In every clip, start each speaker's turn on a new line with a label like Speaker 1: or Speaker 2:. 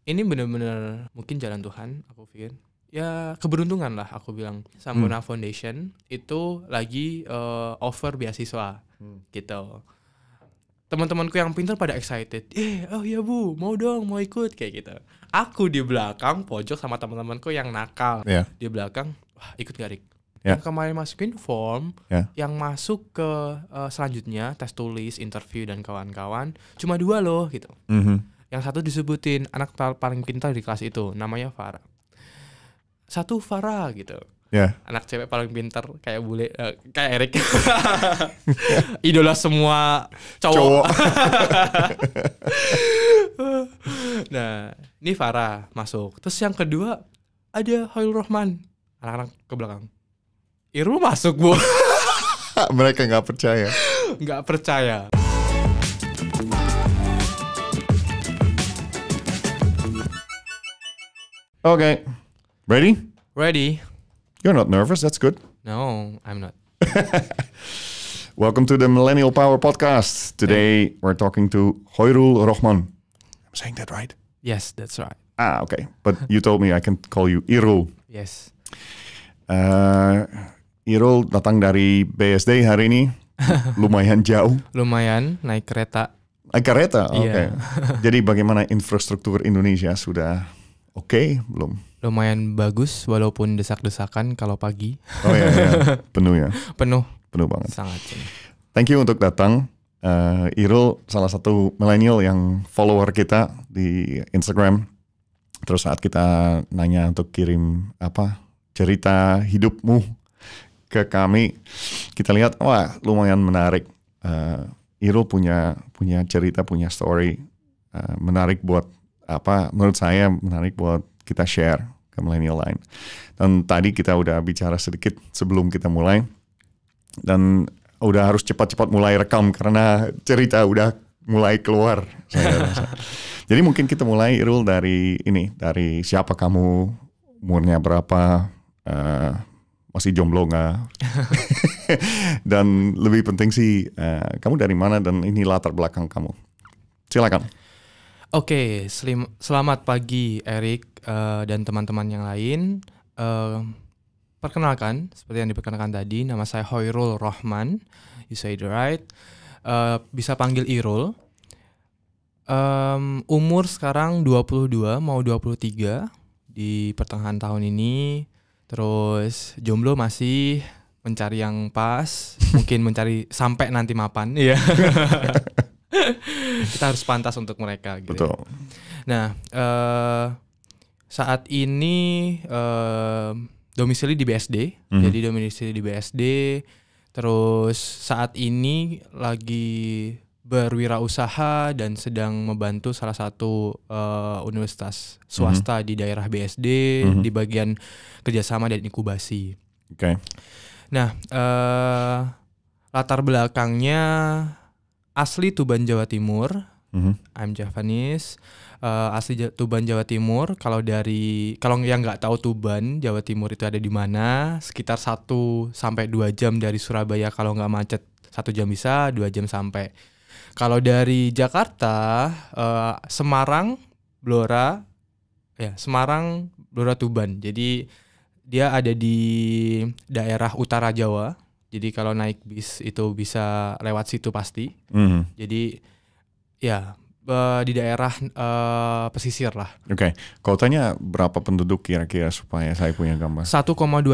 Speaker 1: ini bener-bener mungkin jalan Tuhan, aku pikir. Ya keberuntungan lah aku bilang. Samboana Foundation itu lagi offer beasiswa gitu. Teman-temanku yang pintar pada excited. Oh iya Bu, mau dong, mau ikut kayak gitu. Aku di belakang pojok sama teman-temanku yang nakal. Di belakang, wah ikut gak Rik? Yang kemarin masukin form, yang masuk ke selanjutnya tes tulis, interview dan kawan-kawan cuma 2 loh gitu. Yang satu disebutin anak paling pintar di kelas itu, namanya Farah. Satu Farah gitu. Anak cewek paling pintar kayak bule, kayak Erik. Idola semua cowok. Nah, ini Farah masuk. Terus yang kedua ada Hoirul Rohman. Anak-anak ke belakang. Irul masuk Bu.
Speaker 2: Mereka nggak percaya.
Speaker 1: Nggak percaya.
Speaker 2: Okay, ready?
Speaker 1: Ready?
Speaker 2: You're not nervous, that's good.
Speaker 1: No, I'm not.
Speaker 2: Welcome to the Millennial Power Podcast. Today we're talking to Hoirul Rohman. I'm saying that right?
Speaker 1: Yes, that's right.
Speaker 2: Okay. But you told me I can call you Irul.
Speaker 1: Yes.
Speaker 2: Irul datang dari BSD hari ini. Lumayan jauh.
Speaker 1: Lumayan, naik kereta.
Speaker 2: Naik kereta? Oke.
Speaker 1: Iya.
Speaker 2: Jadi bagaimana infrastruktur Indonesia? Sudah oke belum?
Speaker 1: Lumayan bagus walaupun desak-desakan kalau pagi.
Speaker 2: Oh iya. Penuh ya?
Speaker 1: Penuh
Speaker 2: banget.
Speaker 1: Sangat penuh.
Speaker 2: Thank you untuk datang. Irul salah satu milenial yang follower kita di Instagram. Terus saat kita nanya untuk kirim cerita hidupmu ke kami, kita lihat wah lumayan menarik. Irul punya cerita, punya story menarik buat menurut saya menarik buat kita share ke milenial lain. Dan tadi kita udah bicara sedikit sebelum kita mulai. Dan udah harus cepat-cepat mulai rekam karena cerita udah mulai keluar, saya rasa. Jadi mungkin kita mulai, Irul, dari siapa kamu, umurnya berapa, masih jomblo nggak? Dan lebih penting sih, kamu dari mana dan ini latar belakang kamu. Silakan.
Speaker 1: Oke, selamat pagi Erik dan teman-teman yang lain. Perkenalkan, seperti yang diperkenalkan tadi, nama saya Hoirul Rohman. You say it right. Bisa panggil Irul. Umur sekarang 22, mau 23 di pertengahan tahun ini. Terus jomblo masih mencari yang pas, mungkin mencari sampai nanti mapan. Iya. Kita harus pantas untuk mereka gitu.
Speaker 2: Betul.
Speaker 1: Nah, saat ini domisili di BSD. Jadi domisili di BSD. Terus saat ini lagi berwirausaha dan sedang membantu salah satu universitas swasta di daerah BSD di bagian kerjasama dan inkubasi.
Speaker 2: Oke.
Speaker 1: Nah, latar belakangnya asli Tuban, Jawa Timur. I'm Javanese. Asli Tuban, Jawa Timur. Kalau yang nggak tahu Tuban, Jawa Timur itu ada di mana? Sekitar 1 sampai 2 jam dari Surabaya kalau nggak macet. 1 jam bisa, 2 jam sampai. Kalau dari Jakarta, Semarang, Blora Tuban. Jadi dia ada di daerah utara Jawa. Jadi kalau naik bis itu bisa lewat situ pasti. Jadi ya di daerah pesisir lah.
Speaker 2: Oke. Kotanya berapa penduduk kira-kira supaya saya punya gambar?
Speaker 1: 1,2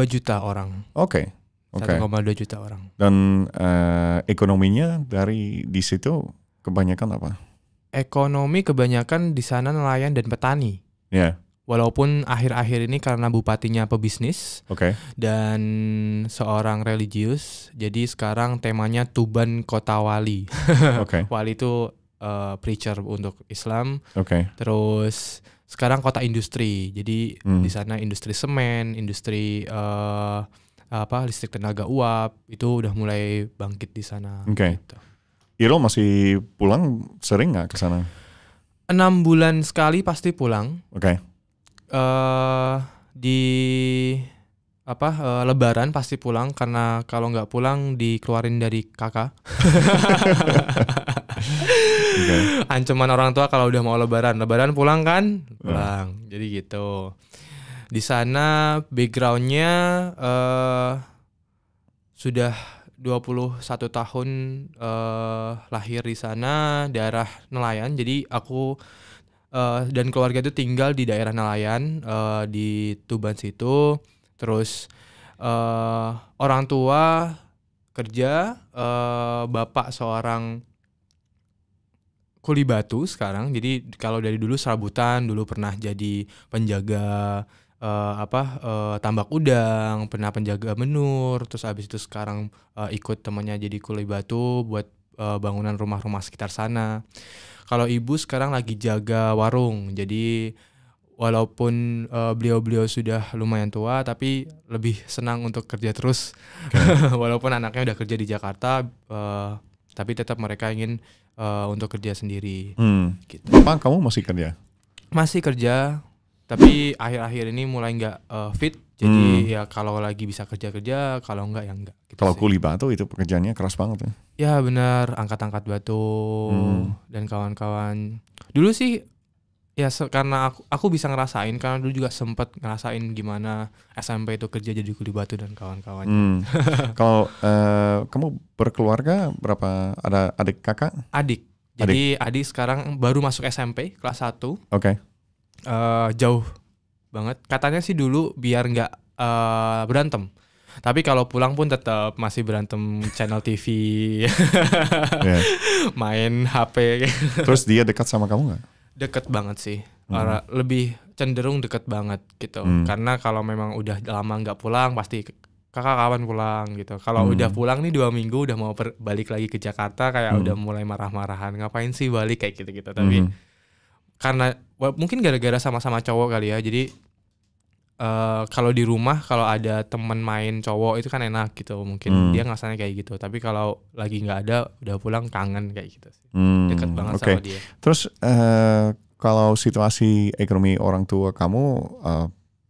Speaker 1: juta orang.
Speaker 2: Oke.
Speaker 1: 1,2 juta orang.
Speaker 2: Dan ekonominya di situ kebanyakan apa?
Speaker 1: Ekonomi kebanyakan di sana nelayan dan petani.
Speaker 2: Ya.
Speaker 1: Walaupun akhir-akhir ini karena bupatinya pebisnis dan seorang religius, jadi sekarang temanya Tuban Kota Wali. Wali itu preacher untuk Islam. Terus sekarang kota industri, jadi di sana industri semen, industri listrik tenaga uap itu udah mulai bangkit di sana. Gitu.
Speaker 2: Irul masih pulang sering nggak ke sana?
Speaker 1: 6 bulan sekali pasti pulang. Di Lebaran pasti pulang karena kalau nggak pulang dikeluarin dari kakak. Ancaman orang tua kalau udah mau lebaran pulang kan? Pulang. Jadi gitu. Di sana backgroundnya sudah 21 tahun lahir di sana, daerah nelayan. Jadi aku dan keluarga itu tinggal di daerah nelayan di Tuban situ. Terus orang tua kerja, bapak seorang kuli batu sekarang. Jadi kalau dari dulu serabutan, dulu pernah jadi penjaga tambak udang, pernah penjaga menur, terus abis itu sekarang ikut temannya jadi kuli batu buat bangunan rumah-rumah sekitar sana. Kalau ibu sekarang lagi jaga warung, jadi walaupun beliau sudah lumayan tua, tapi lebih senang untuk kerja terus. Walaupun anaknya udah kerja di Jakarta, tapi tetap mereka ingin untuk kerja sendiri. Gitu.
Speaker 2: Apa kamu masih kerja?
Speaker 1: Masih kerja, tapi akhir-akhir ini mulai nggak fit. Jadi ya kalau lagi bisa kerja, kalau enggak ya enggak. Gitu
Speaker 2: kalau
Speaker 1: sih.
Speaker 2: kuli batu itu pekerjaannya keras banget ya?
Speaker 1: Ya benar, angkat-angkat batu dan kawan-kawan. Dulu sih ya karena aku bisa ngerasain, karena dulu juga sempat ngerasain gimana SMP itu kerja jadi kuli batu dan kawan-kawannya.
Speaker 2: Kalau kamu berkeluarga berapa? Ada adik kakak?
Speaker 1: Adik. Jadi adik sekarang baru masuk SMP kelas 1.
Speaker 2: Oke.
Speaker 1: Jauh banget. Katanya sih dulu biar nggak berantem. Tapi kalau pulang pun tetap masih berantem channel TV, main HP.
Speaker 2: Terus dia dekat sama kamu nggak?
Speaker 1: Deket banget sih. Lebih cenderung deket banget gitu. Karena kalau memang udah lama nggak pulang, pasti kakak kapan pulang gitu. Kalau udah pulang nih 2 minggu udah mau balik lagi ke Jakarta, kayak udah mulai marah-marahan. Ngapain sih balik kayak gitu-gitu. Tapi karena mungkin gara-gara sama-sama cowok kali ya. Jadi kalau di rumah kalau ada temen main cowok itu kan enak gitu, mungkin dia ngerasanya kayak gitu. Tapi kalau lagi nggak ada, udah pulang kangen kayak gitu sih. Deket banget sama dia.
Speaker 2: Terus kalau situasi ekonomi orang tua kamu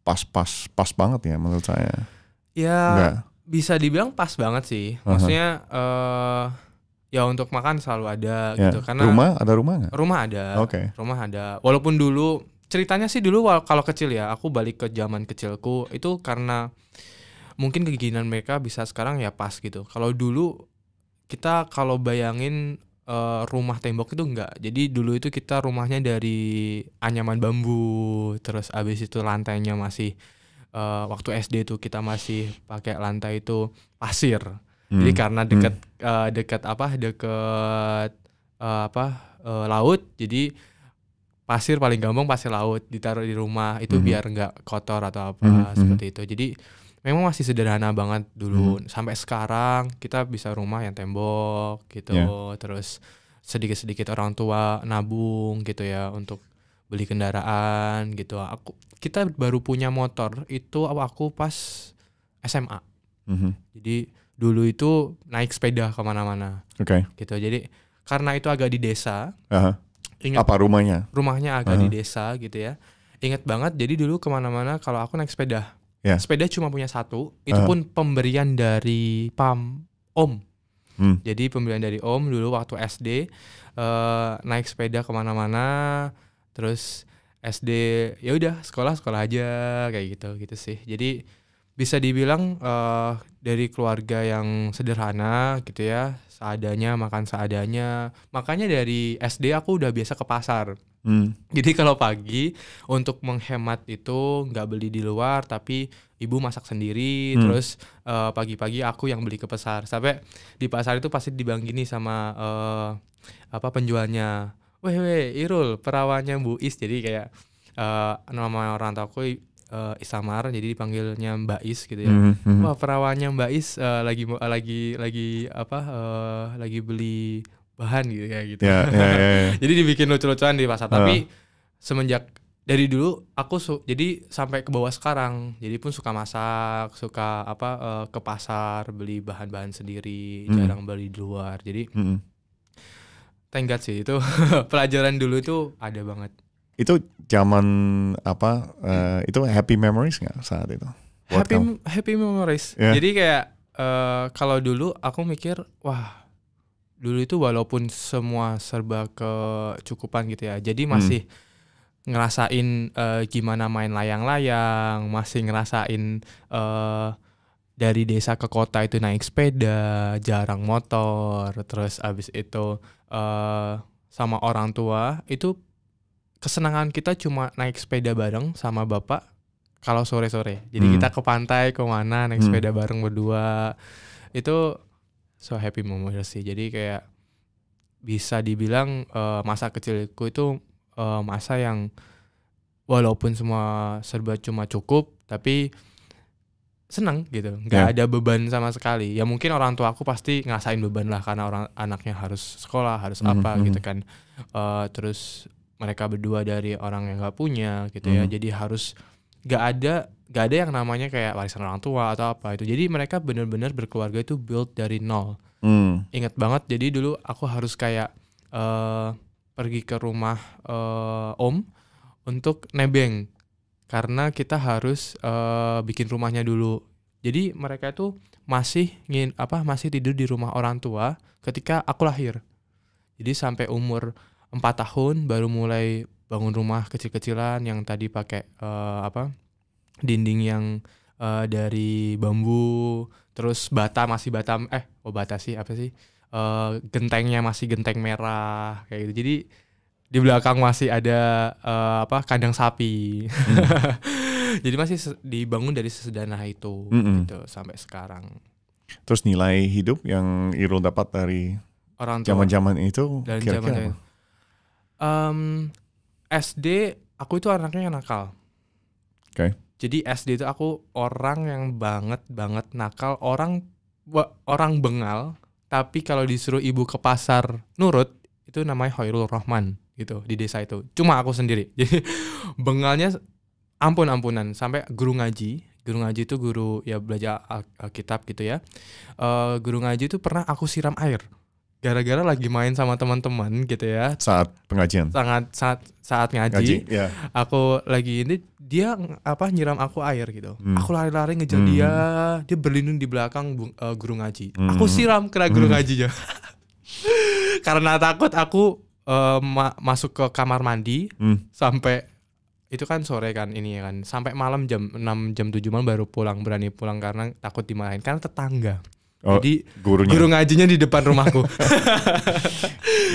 Speaker 2: pas banget ya menurut saya.
Speaker 1: Ya bisa dibilang pas banget sih. Maksudnya ya untuk makan selalu ada gitu. Karena
Speaker 2: rumah nggak?
Speaker 1: Rumah ada. Rumah ada. Walaupun dulu ceritanya sih dulu kalau kecil ya, aku balik ke zaman kecilku itu karena mungkin keinginan mereka bisa sekarang ya pas gitu. Kalau dulu kita kalau bayangin rumah tembok itu enggak. Jadi dulu itu kita rumahnya dari anyaman bambu, terus abis itu lantainya masih waktu SD tuh kita masih pakai lantai itu pasir. Jadi karena dekat laut, jadi pasir paling gampang pasir laut ditaruh di rumah itu biar nggak kotor atau apa seperti itu. Jadi memang masih sederhana banget dulu. Sampai sekarang kita bisa rumah yang tembok gitu. Terus sedikit-sedikit orang tua nabung gitu ya untuk beli kendaraan gitu. Kita baru punya motor itu aku pas SMA. Jadi dulu itu naik sepeda kemana-mana. Gitu. Jadi karena itu agak di desa.
Speaker 2: Apa rumahnya?
Speaker 1: Rumahnya agak di desa gitu ya. Ingat banget, jadi dulu kemana-mana kalau aku naik sepeda. Sepeda cuma punya satu, itu pun pemberian dari om. Jadi pemberian dari om dulu waktu SD, naik sepeda kemana-mana, terus SD ya udah sekolah aja kayak gitu sih. Jadi bisa dibilang dari keluarga yang sederhana gitu ya, seadanya, makan seadanya. Makanya dari SD aku udah biasa ke pasar. Jadi kalau pagi untuk menghemat itu nggak beli di luar, tapi ibu masak sendiri. Terus pagi-pagi aku yang beli ke pasar. Sampai di pasar itu pasti dibilang gini sama penjualnya, weh Irul, perawannya Bu Is. Jadi kayak nama orang tua aku Isamar, jadi dipanggilnya Mbak Is gitu ya. Wah, perawannya Mbak Is lagi beli bahan gitu kayak gitu. Jadi dibikin lucu-lucuan di pasar. Tapi semenjak dari dulu aku jadi sampai ke bawah sekarang, jadi pun suka masak, suka ke pasar beli bahan-bahan sendiri, jarang beli di luar. Jadi thank God sih itu pelajaran dulu itu ada banget.
Speaker 2: Itu zaman itu happy memories nggak saat itu?
Speaker 1: Happy memories. Jadi kayak kalau dulu aku mikir, wah dulu itu walaupun semua serba kecukupan gitu ya, jadi masih ngerasain gimana main layang-layang, masih ngerasain dari desa ke kota itu naik sepeda, jarang motor, terus abis itu sama orang tua itu kesenangan kita cuma naik sepeda bareng sama bapak kalau sore-sore. Jadi kita ke pantai kemana naik sepeda bareng berdua, itu so happy moment sih. Jadi kayak bisa dibilang masa kecilku itu masa yang walaupun semua serba cuma cukup, tapi senang gitu, nggak ada beban sama sekali. Ya mungkin orang tua aku pasti ngerasain beban lah karena anaknya harus sekolah, harus apa gitu kan. Terus mereka berdua dari orang yang nggak punya gitu ya, jadi harus nggak ada yang namanya kayak warisan orang tua atau apa itu. Jadi mereka benar-benar berkeluarga itu build dari nol. Ingat banget, jadi dulu aku harus kayak pergi ke rumah om untuk nebeng karena kita harus bikin rumahnya dulu. Jadi mereka itu masih tidur di rumah orang tua ketika aku lahir. Jadi sampai umur 4 tahun baru mulai bangun rumah kecil-kecilan yang tadi pakai dinding yang dari bambu, terus gentengnya masih genteng merah kayak gitu. Jadi di belakang masih ada kandang sapi. Jadi masih dibangun dari sesederhana itu gitu sampai sekarang.
Speaker 2: Terus nilai hidup yang Irul dapat dari
Speaker 1: orang tua
Speaker 2: zaman-zaman itu kira-kira apa?
Speaker 1: SD aku itu anaknya yang nakal. Jadi SD itu aku orang yang banget nakal, orang bengal, tapi kalau disuruh ibu ke pasar nurut, itu namanya Khairul Rahman gitu di desa itu. Cuma aku sendiri. Jadi bengalnya ampunan sampai guru ngaji itu guru ya belajar Alkitab gitu ya. Guru ngaji itu pernah aku siram air gara-gara lagi main sama teman-teman gitu ya.
Speaker 2: Saat pengajian.
Speaker 1: Saat ngaji.
Speaker 2: Yeah.
Speaker 1: Aku lagi ini dia nyiram aku air gitu. Aku lari-lari ngejar dia berlindung di belakang guru ngaji. Aku siram kena guru ngajinya. Karena takut aku masuk ke kamar mandi sampai itu kan sore kan ini ya kan. Sampai malam jam 6 jam 7 malam baru berani pulang karena takut dimarahin karena tetangga. Jadi guru ngajinya di depan rumahku.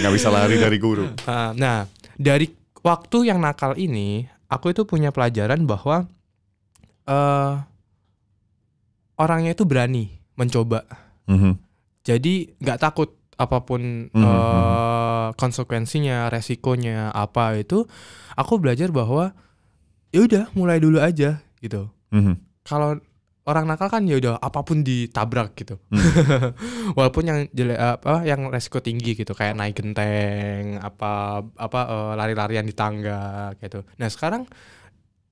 Speaker 2: Nggak bisa lari dari guru.
Speaker 1: Nah, dari waktu yang nakal ini, aku itu punya pelajaran bahwa orangnya itu berani mencoba. Jadi nggak takut apapun konsekuensinya, resikonya apa itu. Aku belajar bahwa ya udah mulai dulu aja gitu. Kalau orang nakal kan ya udah apapun ditabrak gitu. Walaupun yang yang resiko tinggi gitu kayak naik genteng, lari-larian di tangga gitu. Nah, sekarang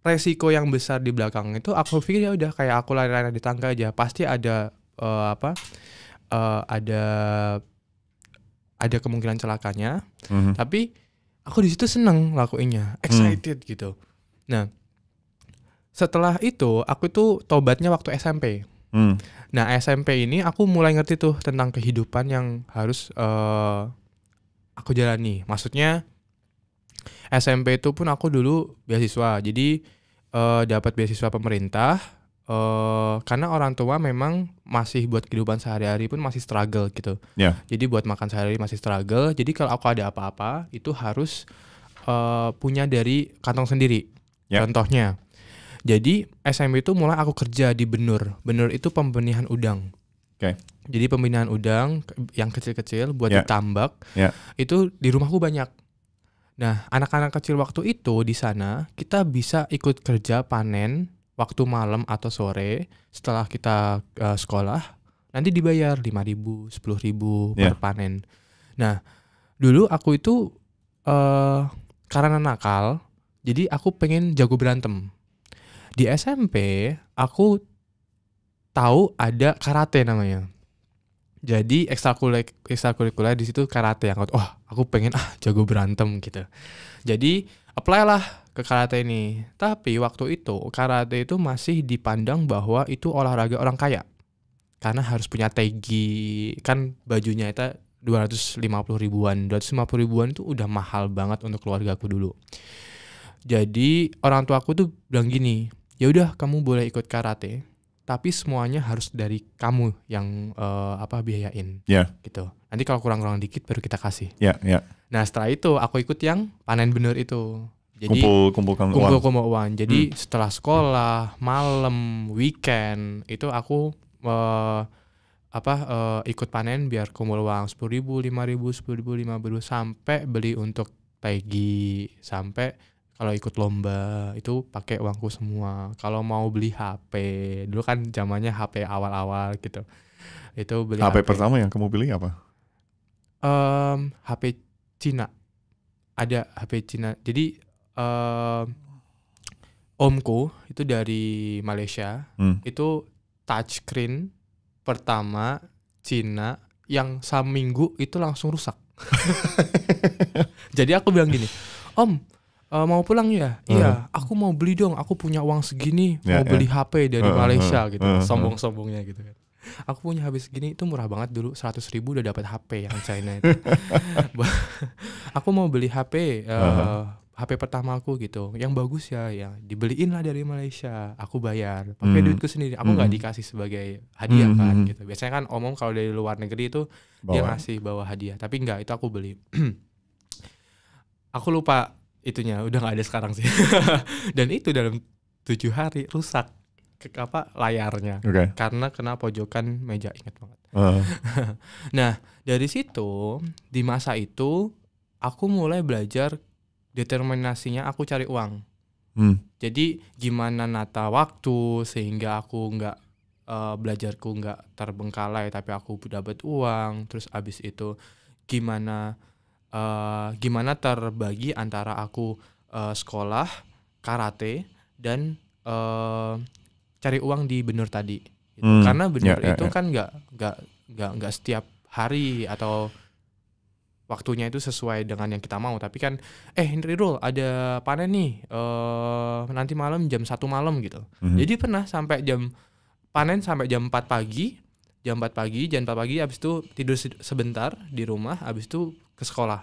Speaker 1: resiko yang besar di belakang itu aku pikir ya udah kayak aku lari-larian di tangga aja, pasti ada ada kemungkinan celakanya. Tapi aku di situ seneng lakuinnya, excited gitu. Nah, setelah itu aku tuh tobatnya waktu SMP. Nah, SMP ini aku mulai ngerti tuh tentang kehidupan yang harus aku jalani. Maksudnya SMP itu pun aku dulu beasiswa. Jadi dapat beasiswa pemerintah karena orang tua memang masih buat kehidupan sehari-hari pun masih struggle gitu. Jadi buat makan sehari-hari masih struggle. Jadi kalau aku ada apa-apa itu harus punya dari kantong sendiri. Contohnya, jadi SMP itu mulai aku kerja di Benur. Benur itu pembenihan udang. Jadi pembenihan udang yang kecil-kecil buat ditambak. Itu di rumahku banyak. Nah, anak-anak kecil waktu itu di sana kita bisa ikut kerja panen waktu malam atau sore setelah kita sekolah. Nanti dibayar 5.000, 10.000 per panen. Nah, dulu aku itu karena nakal, jadi aku pengen jago berantem. Di SMP aku tahu ada karate namanya. Jadi ekstrakurikuler di situ karate yang aku pengen jago berantem gitu. Jadi apply lah ke karate ini. Tapi waktu itu karate itu masih dipandang bahwa itu olahraga orang kaya. Karena harus punya tegi, kan bajunya itu 250 ribuan. 250 ribuan itu udah mahal banget untuk keluarga aku dulu. Jadi orang tua aku tuh bilang gini, ya udah kamu boleh ikut karate, tapi semuanya harus dari kamu yang biayain. Gitu. Nanti kalau kurang-kurang dikit baru kita kasih. Nah setelah itu aku ikut yang panen bener itu. Jadi
Speaker 2: kumpulkan
Speaker 1: uang. Jadi setelah sekolah, malam, weekend itu aku ikut panen biar kumpul uang 10.000, 5.000, 10.000, 5.000 sampai beli untuk pagi, sampai kalau ikut lomba itu pakai uangku semua. Kalau mau beli HP, dulu kan zamannya HP awal-awal gitu. Itu beli
Speaker 2: HP pertama yang kamu beli apa?
Speaker 1: HP Cina. Ada HP Cina. Jadi omku itu dari Malaysia, itu touchscreen pertama Cina yang seminggu itu langsung rusak. Jadi aku bilang gini, Om, mau pulang ya? Iya, aku mau beli dong. Aku punya uang segini, mau beli HP dari Malaysia gitu. Sombong-sombongnya gitu kan. Aku punya HP segini, itu murah banget dulu, 100 ribu udah dapat HP yang China itu. Aku mau beli HP, HP pertama aku gitu, yang bagus ya, dibeliin lah dari Malaysia. Aku bayar, pakai duitku sendiri. Aku nggak dikasih sebagai hadiah kan gitu. Biasanya kan omong kalau dari luar negeri itu dia ngasih bawa hadiah, tapi enggak, itu aku beli. Aku lupa itunya, udah nggak ada sekarang sih. Dan itu dalam 7 hari rusak layarnya, karena kena pojokan meja, ingat banget. Nah dari situ, di masa itu aku mulai belajar determinasinya aku cari uang. Jadi gimana nata waktu sehingga aku nggak belajarku nggak terbengkalai tapi aku dapat uang. Terus abis itu gimana terbagi antara aku sekolah karate dan cari uang di Benur tadi. Gitu. Karena Benur itu kan nggak setiap hari atau waktunya itu sesuai dengan yang kita mau, tapi kan Rirul ada panen nih nanti malam jam 1 malam gitu. Jadi pernah sampai panen sampai jam 4 pagi, jam 4 pagi habis itu tidur sebentar di rumah, habis itu ke sekolah.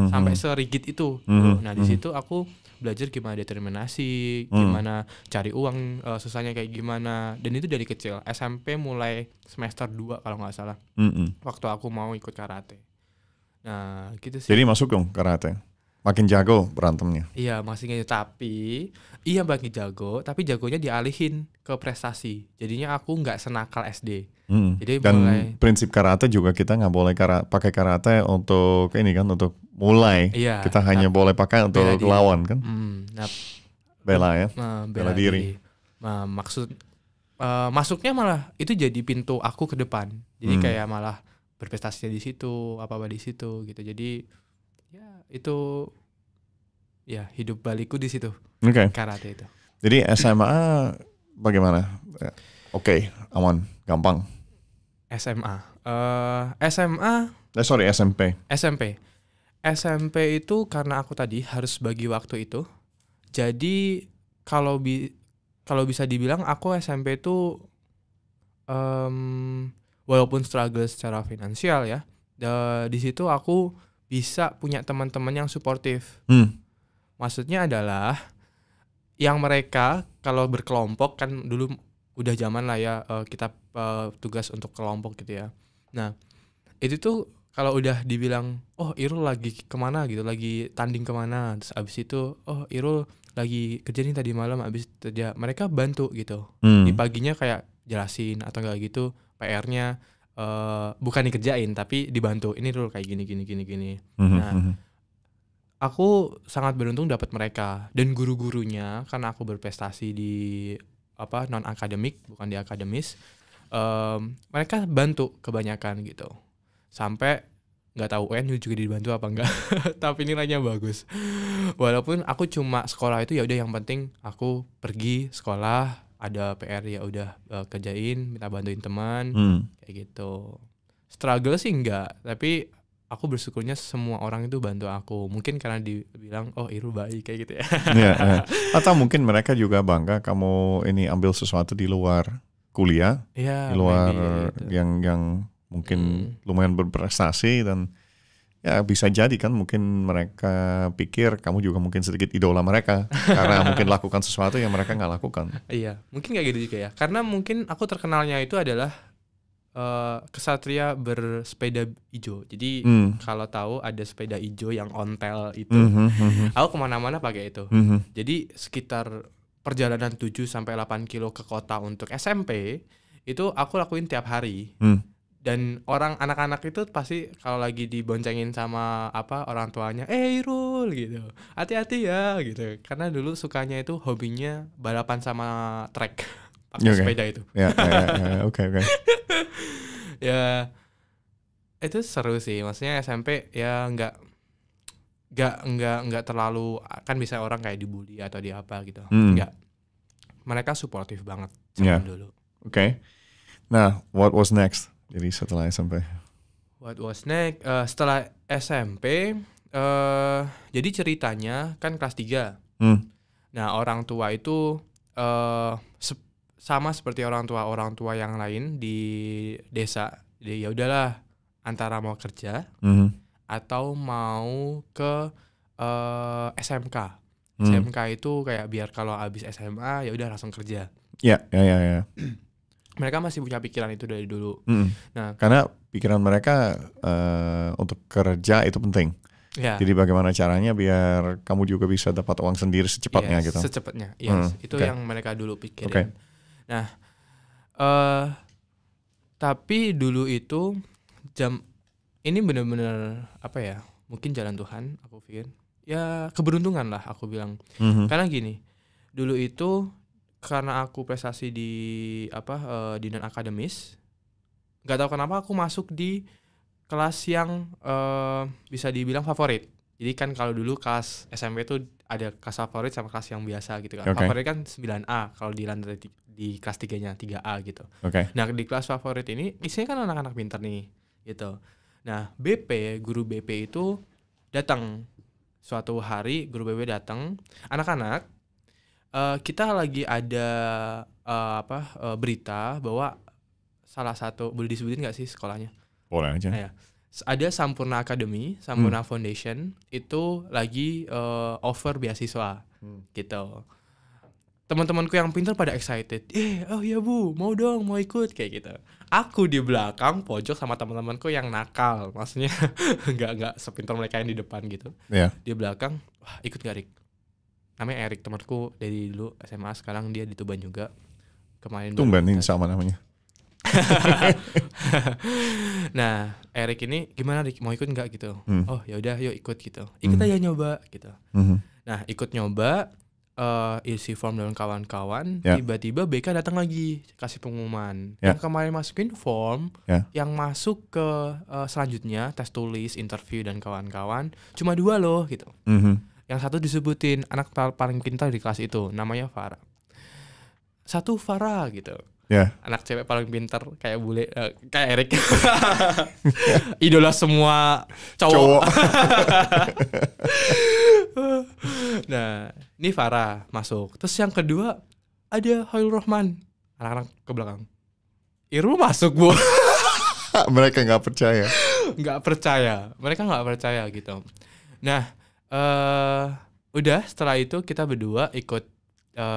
Speaker 1: Sampai serigid itu. Nah, di situ aku belajar gimana determinasi, gimana cari uang, susahnya kayak gimana. Dan itu dari kecil, SMP mulai semester 2 kalau nggak salah. Waktu aku mau ikut karate. Nah, gitu sih.
Speaker 2: Jadi masuk dong karate. Makin jago berantemnya.
Speaker 1: Iya, makin jago, tapi jagonya dialihin ke prestasi. Jadinya aku nggak senakal SD. Jadi
Speaker 2: dan prinsip karate juga kita nggak boleh pakai karate untuk untuk mulai.
Speaker 1: Iya,
Speaker 2: kita hanya boleh pakai untuk lawan kan. Bela diri.
Speaker 1: Nah, masuknya malah itu jadi pintu aku ke depan. Jadi kayak malah berprestasinya di situ, apa-apa di situ gitu. Jadi ya itu ya hidup balikku di situ. Karate itu.
Speaker 2: Jadi SMA bagaimana? Oke, aman, gampang.
Speaker 1: SMP itu karena aku tadi harus bagi waktu itu. Jadi kalau bisa dibilang aku SMP itu walaupun struggle secara finansial ya, di situ aku bisa punya teman-teman yang suportif. Maksudnya adalah yang mereka kalau berkelompok kan dulu udah zaman lah ya, kita tugas untuk kelompok gitu ya. Nah itu tuh kalau udah dibilang Irul lagi kemana gitu, lagi tanding kemana, terus abis itu Irul lagi kerja nih tadi malam abis kerja, mereka bantu gitu. Di paginya kayak jelasin atau enggak gitu PR-nya, bukan dikerjain tapi dibantu, ini dulu kayak gini. Nah aku sangat beruntung dapat mereka, dan guru-gurunya karena aku berprestasi di non akademik, bukan di akademis, mereka bantu kebanyakan gitu. Sampai nggak tahu UN juga dibantu apa enggak, tapi nilainya bagus. Walaupun aku cuma sekolah itu ya udah, yang penting aku pergi sekolah, ada PR ya udah kerjain, minta bantuin teman, kayak gitu. Struggle sih enggak, tapi aku bersyukurnya semua orang itu bantu aku. Mungkin karena dibilang Irul baik kayak gitu ya.
Speaker 2: Atau mungkin mereka juga bangga kamu ini ambil sesuatu di luar kuliah, di luar yang mungkin lumayan berprestasi dan ya bisa jadi kan mungkin mereka pikir kamu juga mungkin sedikit idola mereka karena mungkin lakukan sesuatu yang mereka nggak lakukan.
Speaker 1: Iya, mungkin kayak gitu juga ya. Karena mungkin aku terkenalnya itu adalah kesatria bersepeda hijau. Jadi kalau tahu ada sepeda hijau yang ontel itu, aku kemana-mana pakai itu. Jadi sekitar perjalanan 7-8 kilo ke kota untuk SMP itu aku lakuin tiap hari. Dan anak-anak itu pasti kalau lagi diboncengin sama orang tuanya, Irul gitu, hati-hati ya gitu. Karena dulu sukanya itu hobinya balapan sama trek pakai sepeda itu.
Speaker 2: Oke.
Speaker 1: Ya itu seru sih, maksudnya SMP ya nggak terlalu kan bisa orang kayak dibully atau di apa gitu. Nggak, mereka suportif banget zaman dulu.
Speaker 2: Oke. Nah, what was next? Jadi setelah SMP.
Speaker 1: What was next? Setelah SMP, jadi ceritanya kan kelas 3. Nah, orang tua itu sama seperti orang tua yang lain di desa. Jadi ya udahlah, antara mau kerja atau mau ke SMK. SMK itu kayak biar kalau habis SMA ya udah langsung kerja.
Speaker 2: Ya.
Speaker 1: Mereka masih punya pikiran itu dari dulu.
Speaker 2: Nah, karena pikiran mereka untuk kerja itu penting.
Speaker 1: Ya.
Speaker 2: Jadi bagaimana caranya biar kamu juga bisa dapat uang sendiri secepatnya gitu.
Speaker 1: Secepatnya, itu yang mereka dulu pikirin.
Speaker 2: Okay.
Speaker 1: Nah, tapi dulu itu ini benar-benar mungkin jalan Tuhan, aku pikir. Ya keberuntungan lah aku bilang. Karena gini, dulu itu karena aku prestasi di di non akademis, nggak tahu kenapa aku masuk di kelas yang bisa dibilang favorit. Jadi kan kalau dulu kelas SMP itu ada kelas favorit sama kelas yang biasa gitu kan. Favorit kan 9A kalau di lantai di kelas 3-nya 3A gitu. Nah di kelas favorit ini isinya kan anak-anak pintar nih gitu. Nah guru BP itu datang suatu hari, guru BP datang, anak-anak kita lagi ada berita bahwa salah satu, boleh disebutin nggak sih sekolahnya?
Speaker 2: Boleh aja.
Speaker 1: Nah, ada Sampurna Academy, Sampurna Foundation itu lagi offer beasiswa gitu. Teman-temanku yang pintar pada excited. Oh iya Bu, mau dong, mau ikut kayak gitu. Aku di belakang pojok sama teman-temanku yang nakal, maksudnya nggak sepintar mereka yang di depan gitu. Di belakang, wah ikut gak Rik? Namanya Erik, temanku dari dulu SMA, sekarang dia di Tuban juga. Kemarin
Speaker 2: Tumbanin sama namanya.
Speaker 1: Nah, Erik ini gimana Rik, mau ikut nggak gitu? Oh ya udah, yuk ikut gitu. Ikut aja nyoba gitu. Nah, ikut nyoba, isi form dengan kawan-kawan. Tiba-tiba BK datang lagi kasih pengumuman. Yang kemarin masukin form, yang masuk ke selanjutnya tes tulis, interview dan kawan-kawan cuma 2 loh gitu. Yang satu disebutin anak paling pintar di kelas itu, namanya Farah. Satu Farah gitu. Anak cewek paling pintar kayak bule, kayak Erik. Idola semua cowok. Nah, ini Farah masuk. Terus yang kedua ada Hoylul Rohman. Anak-anak ke belakang. Irul masuk Bu.
Speaker 2: Mereka nggak percaya.
Speaker 1: Mereka nggak percaya gitu. Nah, udah setelah itu kita berdua ikut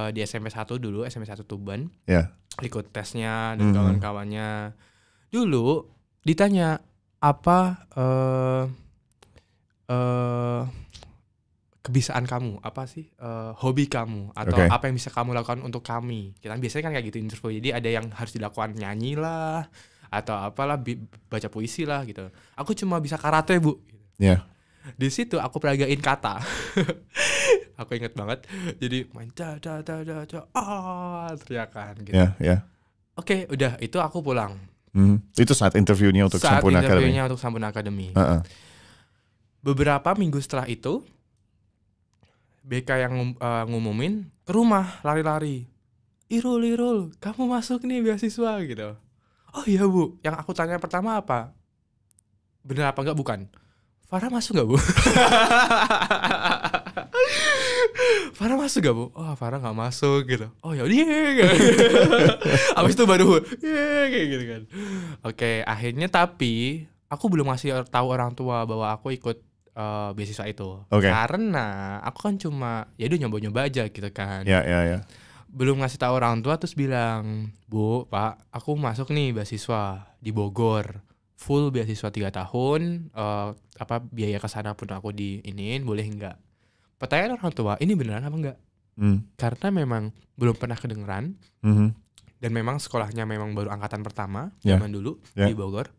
Speaker 1: di SMP 1 dulu, SMP 1 Tuban. Ikut tesnya dan kawan-kawannya. Dulu ditanya apa kebiasaan kamu, apa sih hobi kamu atau apa yang bisa kamu lakukan untuk kami. Kita biasanya kan kayak gitu interview. Jadi ada yang harus dilakukan, nyanyi lah atau apalah, baca puisi lah gitu. Aku cuma bisa karate Bu. Di situ aku peragain kata. Aku inget banget. Jadi main teriakan gitu. Oke, udah itu aku pulang.
Speaker 2: Itu saat interviewnya untuk Sampurna Academy.
Speaker 1: Saat interviewnya untuk Sampurna Academy. Beberapa minggu setelah itu BK yang ngumumin ke rumah lari-lari. Irul, kamu masuk nih beasiswa gitu. Oh iya Bu. Yang aku tanya pertama apa? Bener apa enggak? Bukan. Farah masuk gak Bu? Farah masuk gak Bu? Oh Farah gak masuk gitu. Oh yaudah gitu. Abis itu baru kayak gitu kan. Oke, akhirnya tapi aku belum ngasih tahu orang tua bahwa aku ikut beasiswa itu. Karena aku kan cuma ya udah nyoba-nyoba aja gitu kan.
Speaker 2: Ya.
Speaker 1: Belum ngasih tahu orang tua, terus bilang, Bu, Pak, aku masuk nih beasiswa di Bogor. Full beasiswa 3 tahun, biaya kesana pun aku diinin, boleh nggak? Pertanyaan orang tua, ini beneran apa enggak? Karena memang belum pernah kedengeran, dan memang sekolahnya memang baru angkatan pertama, zaman dulu di Bogor.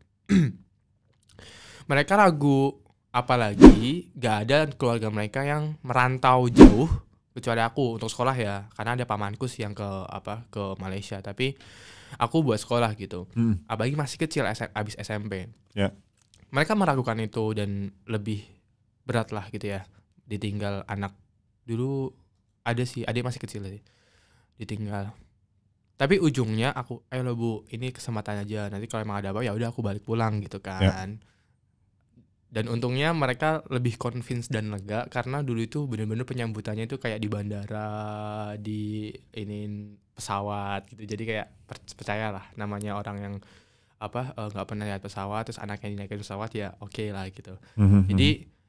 Speaker 1: Mereka ragu, apalagi gak ada keluarga mereka yang merantau jauh, kecuali aku untuk sekolah ya, karena ada pamanku sih yang ke Malaysia, tapi aku buat sekolah gitu. Apalagi masih kecil, abis SMP. Mereka meragukan itu dan lebih berat lah gitu ya. Ditinggal anak dulu ada sih, adik masih kecil sih, ditinggal. Tapi ujungnya aku, ayo lo Bu, ini kesempatan aja. Nanti kalau emang ada apa ya udah aku balik pulang gitu kan. Dan untungnya mereka lebih convince dan lega karena dulu itu bener-bener penyambutannya itu kayak di bandara, di pesawat gitu. Jadi kayak percayalah, namanya orang yang nggak pernah lihat pesawat terus anaknya dinaikin pesawat ya oke lah gitu. Jadi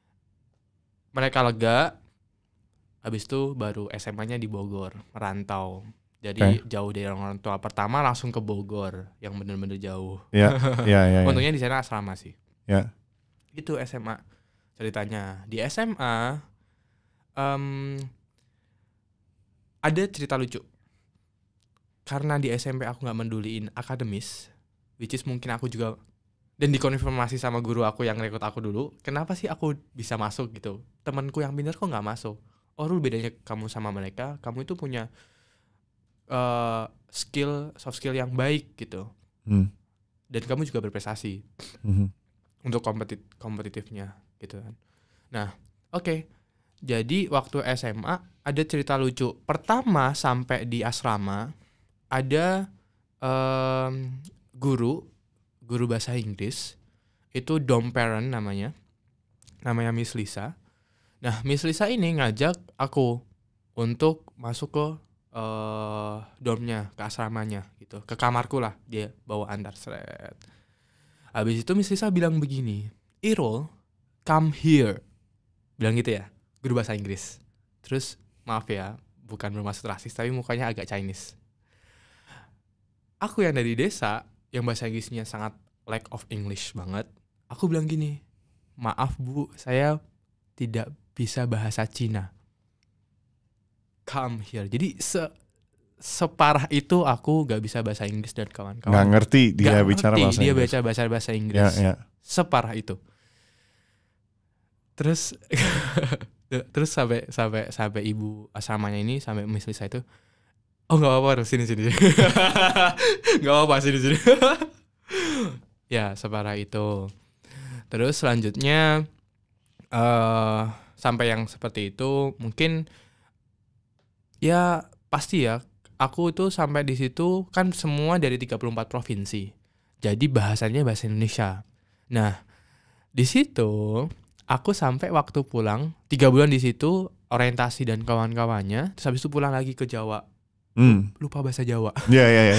Speaker 1: mereka lega, habis itu baru SMA-nya di Bogor, merantau. Jadi jauh dari orang tua. Pertama langsung ke Bogor, yang bener-bener jauh.
Speaker 2: Ya.
Speaker 1: Untungnya di sana asrama sih.
Speaker 2: Ya.
Speaker 1: Itu SMA ceritanya. Di SMA ada cerita lucu. Karena di SMP aku nggak menduliin akademis, which is mungkin aku juga, dan dikonfirmasi sama guru aku yang rekrut aku dulu, kenapa sih aku bisa masuk gitu? Temanku yang pintar kok nggak masuk? Oh, Rul, bedanya kamu sama mereka, kamu itu punya soft skill yang baik gitu, dan kamu juga berprestasi untuk kompetitifnya gitu kan. Nah, oke. Jadi waktu SMA ada cerita lucu. Pertama sampai di asrama ada guru bahasa Inggris, itu dorm parent namanya Miss Lisa. Nah, Miss Lisa ini ngajak aku untuk masuk ke dormnya, ke asramanya gitu, ke kamarku lah, dia bawa antar seret. Habis itu Miss Lisa bilang begini, Irul, come here, bilang gitu ya, guru bahasa Inggris. Terus maaf ya, bukan bermaksud rasis, tapi mukanya agak Chinese. Aku yang dari desa, yang bahasa Inggrisnya sangat lack of English banget, aku bilang gini, maaf Bu, saya tidak bisa bahasa Cina. Come here. Jadi separah itu aku gak bisa bahasa Inggris dan kawan-kawan.
Speaker 2: Gak ngerti dia bicara bahasa Inggris.
Speaker 1: Dia baca bahasa Inggris.
Speaker 2: Ya.
Speaker 1: Separah itu. Terus sampai ibu asramanya ini, sampai Miss Lisa itu, oh gak apa-apa, sini. Gak apa-apa, sini. Ya, separah itu. Terus selanjutnya sampai yang seperti itu, mungkin ya pasti ya, aku tuh sampai di situ kan semua dari 34 provinsi. Jadi bahasanya bahasa Indonesia. Nah, di situ aku sampai waktu pulang 3 bulan di situ orientasi dan kawan-kawannya, terus habis itu pulang lagi ke Jawa. Lupa bahasa Jawa.
Speaker 2: Iya.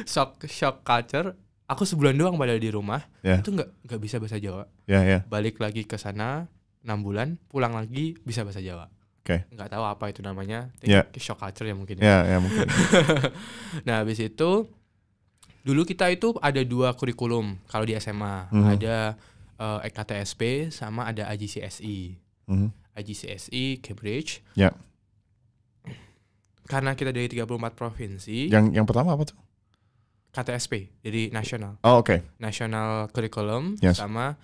Speaker 1: shock culture. Aku sebulan doang padahal di rumah, itu nggak bisa bahasa Jawa. Balik lagi ke sana 6 bulan, pulang lagi bisa bahasa Jawa. Nggak tahu apa itu namanya, shock culture ya mungkin.
Speaker 2: Ya mungkin.
Speaker 1: Nah, habis itu dulu kita itu ada 2 kurikulum kalau di SMA, ada EKTSP sama ada IGCSE. IGCSE Cambridge.
Speaker 2: Ya.
Speaker 1: Karena kita dari 34 provinsi.
Speaker 2: Yang pertama apa tuh?
Speaker 1: KTSP, jadi nasional.
Speaker 2: Oh, oke.
Speaker 1: National Curriculum sama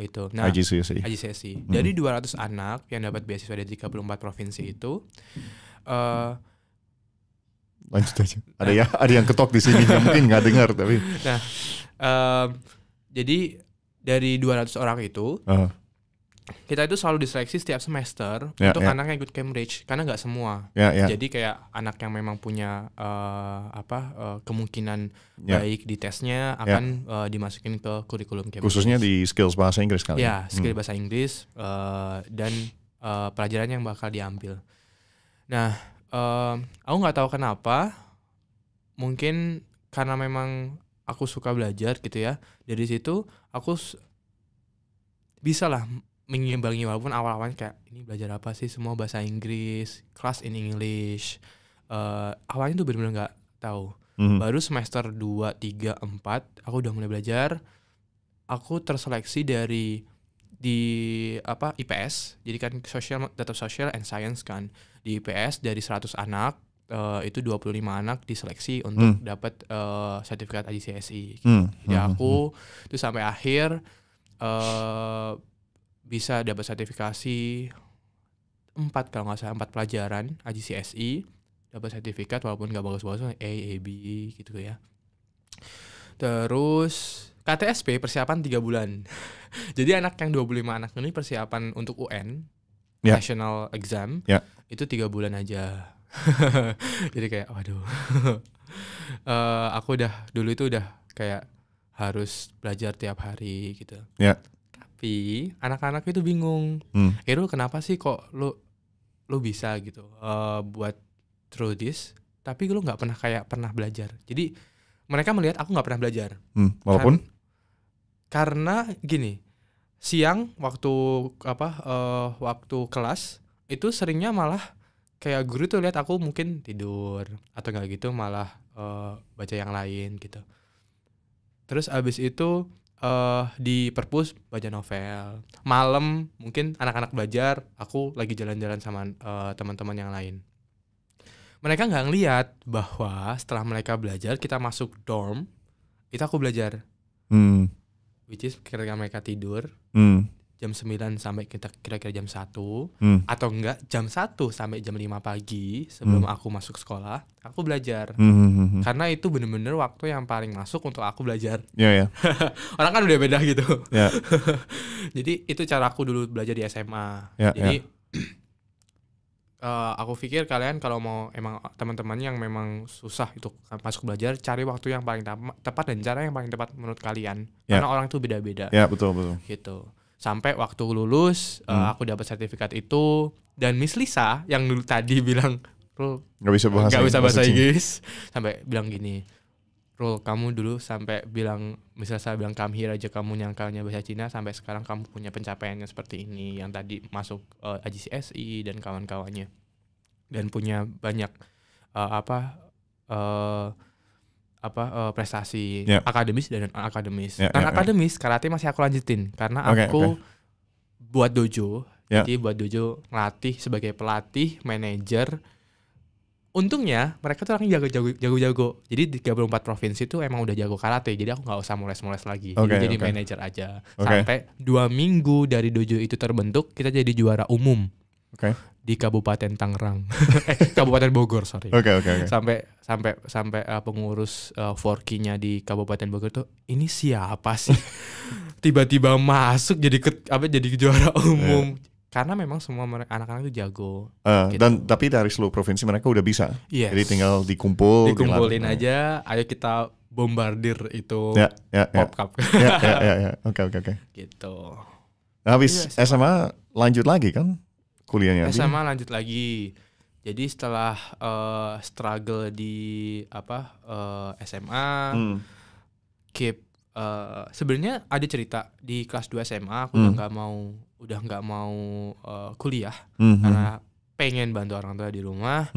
Speaker 1: itu. Nah, IGCSE. Dari 200 anak yang dapat beasiswa dari 34 provinsi itu,
Speaker 2: lanjut aja. Ada yang ketok di sini, yang mungkin nggak dengar tapi.
Speaker 1: Nah, jadi dari 200 orang itu, kita itu selalu diseleksi setiap semester untuk anak yang ikut Cambridge, karena nggak semua. Jadi kayak anak yang memang punya kemungkinan baik di tesnya akan dimasukin ke kurikulum Cambridge.
Speaker 2: Khususnya di skills bahasa Inggris kali.
Speaker 1: Ya, skill bahasa Inggris dan pelajaran yang bakal diambil. Nah, aku nggak tahu kenapa, mungkin karena memang aku suka belajar gitu ya. Dari situ aku bisa lah mengimbangi, walaupun awal-awalnya kayak ini belajar apa sih, semua bahasa Inggris, class in English. Awalnya tuh benar-benar nggak tahu. Baru semester 2, 3, 4 aku udah mulai belajar. Aku terseleksi di IPS. Jadi kan data social and science kan. Di IPS dari 100 anak itu 25 anak diseleksi untuk dapat sertifikat IGCSE. Jadi aku itu sampai akhir bisa dapat sertifikasi 4 kalau nggak salah, 4 pelajaran IGCSE, dapat sertifikat walaupun nggak bagus-bagus, A, B gitu ya. Terus KTSP persiapan 3 bulan. Jadi anak yang 25 anak ini persiapan untuk UN, National Exam, itu 3 bulan aja. Jadi kayak waduh. Aku dulu itu udah kayak harus belajar tiap hari gitu. Tapi anak-anak itu bingung. Irul, kenapa sih kok lu bisa gitu buat through this, tapi lu nggak pernah belajar. Jadi mereka melihat aku nggak pernah belajar.
Speaker 2: Walaupun
Speaker 1: karena gini, siang waktu kelas itu seringnya malah kayak guru tuh lihat aku mungkin tidur atau nggak gitu, malah baca yang lain gitu. Terus abis itu di perpus baca novel. Malam mungkin anak-anak belajar, aku lagi jalan-jalan sama teman-teman yang lain. Mereka nggak ngeliat bahwa setelah mereka belajar, kita masuk dorm, itu aku belajar. Which is ketika mereka tidur jam 9 sampai kira-kira jam 1 atau enggak jam 1 sampai jam 5 pagi sebelum aku masuk sekolah, aku belajar. Karena itu bener-bener waktu yang paling masuk untuk aku belajar. Orang kan udah beda gitu. Jadi itu cara aku dulu belajar di SMA. Jadi aku pikir kalian kalau mau emang teman-teman yang memang susah itu masuk belajar, cari waktu yang paling tepat dan cara yang paling tepat menurut kalian. Karena orang itu beda-beda.
Speaker 2: Betul.
Speaker 1: Gitu. Sampai waktu lulus aku dapat sertifikat itu, dan Miss Lisa yang dulu tadi bilang Rul nggak bisa bahasa Inggris, sampai bilang gini, Rul kamu dulu sampai bilang, misalnya saya bilang come here aja kamu nyangkalnya bahasa Cina, sampai sekarang kamu punya pencapaiannya seperti ini, yang tadi masuk IGCSE dan kawan-kawannya, dan punya banyak prestasi akademis dan akademis. Akademis karate masih aku lanjutin karena aku buat dojo. Jadi buat dojo ngelatih sebagai pelatih, manajer. Untungnya mereka tuh orangnya jago-jago. Jadi di 34 provinsi tuh emang udah jago karate. Jadi aku nggak usah moles-moles lagi. Jadi manajer aja. Sampai 2 minggu dari dojo itu terbentuk, kita jadi juara umum. Di Kabupaten Tangerang, Kabupaten Bogor, sorry. Sampai pengurus Forky-nya di Kabupaten Bogor tuh, ini siapa sih? Tiba-tiba masuk jadi juara umum. Karena memang semua anak-anak itu jago.
Speaker 2: Gitu. Dan tapi dari seluruh provinsi mereka udah bisa. Jadi tinggal
Speaker 1: dikumpulin aja. Ayo kita bombardir itu Pop Cup.
Speaker 2: Oke.
Speaker 1: Gitu.
Speaker 2: Habis SMA lanjut lagi kan? Kuliahnya
Speaker 1: SMA lanjut lagi. Jadi setelah struggle di SMA, sebenarnya ada cerita di kelas 2 SMA aku udah nggak mau kuliah karena pengen bantu orang tua di rumah.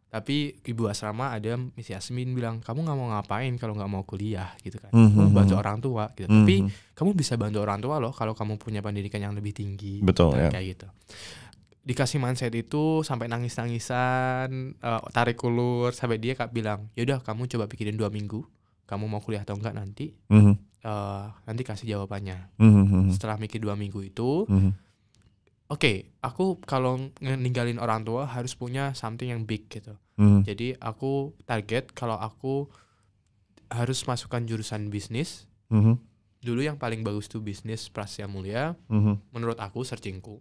Speaker 1: Tapi ibu asrama ada Miss Yasmin bilang, kamu nggak mau ngapain kalau nggak mau kuliah gitu kan? Kamu bantu orang tua gitu. Tapi kamu bisa bantu orang tua loh kalau kamu punya pendidikan yang lebih tinggi.
Speaker 2: Betul ya.
Speaker 1: Kayak gitu. Dikasih mindset itu sampai nangis-nangisan, tarik ulur, sampai dia bilang, yaudah kamu coba pikirin 2 minggu, kamu mau kuliah atau enggak nanti, nanti kasih jawabannya. Setelah mikir 2 minggu itu, Oke, aku kalau ninggalin orang tua harus punya something yang big gitu. Jadi aku target kalau aku harus masukkan jurusan bisnis. Dulu yang paling bagus tuh bisnis Prasya Mulia. Menurut aku searchingku.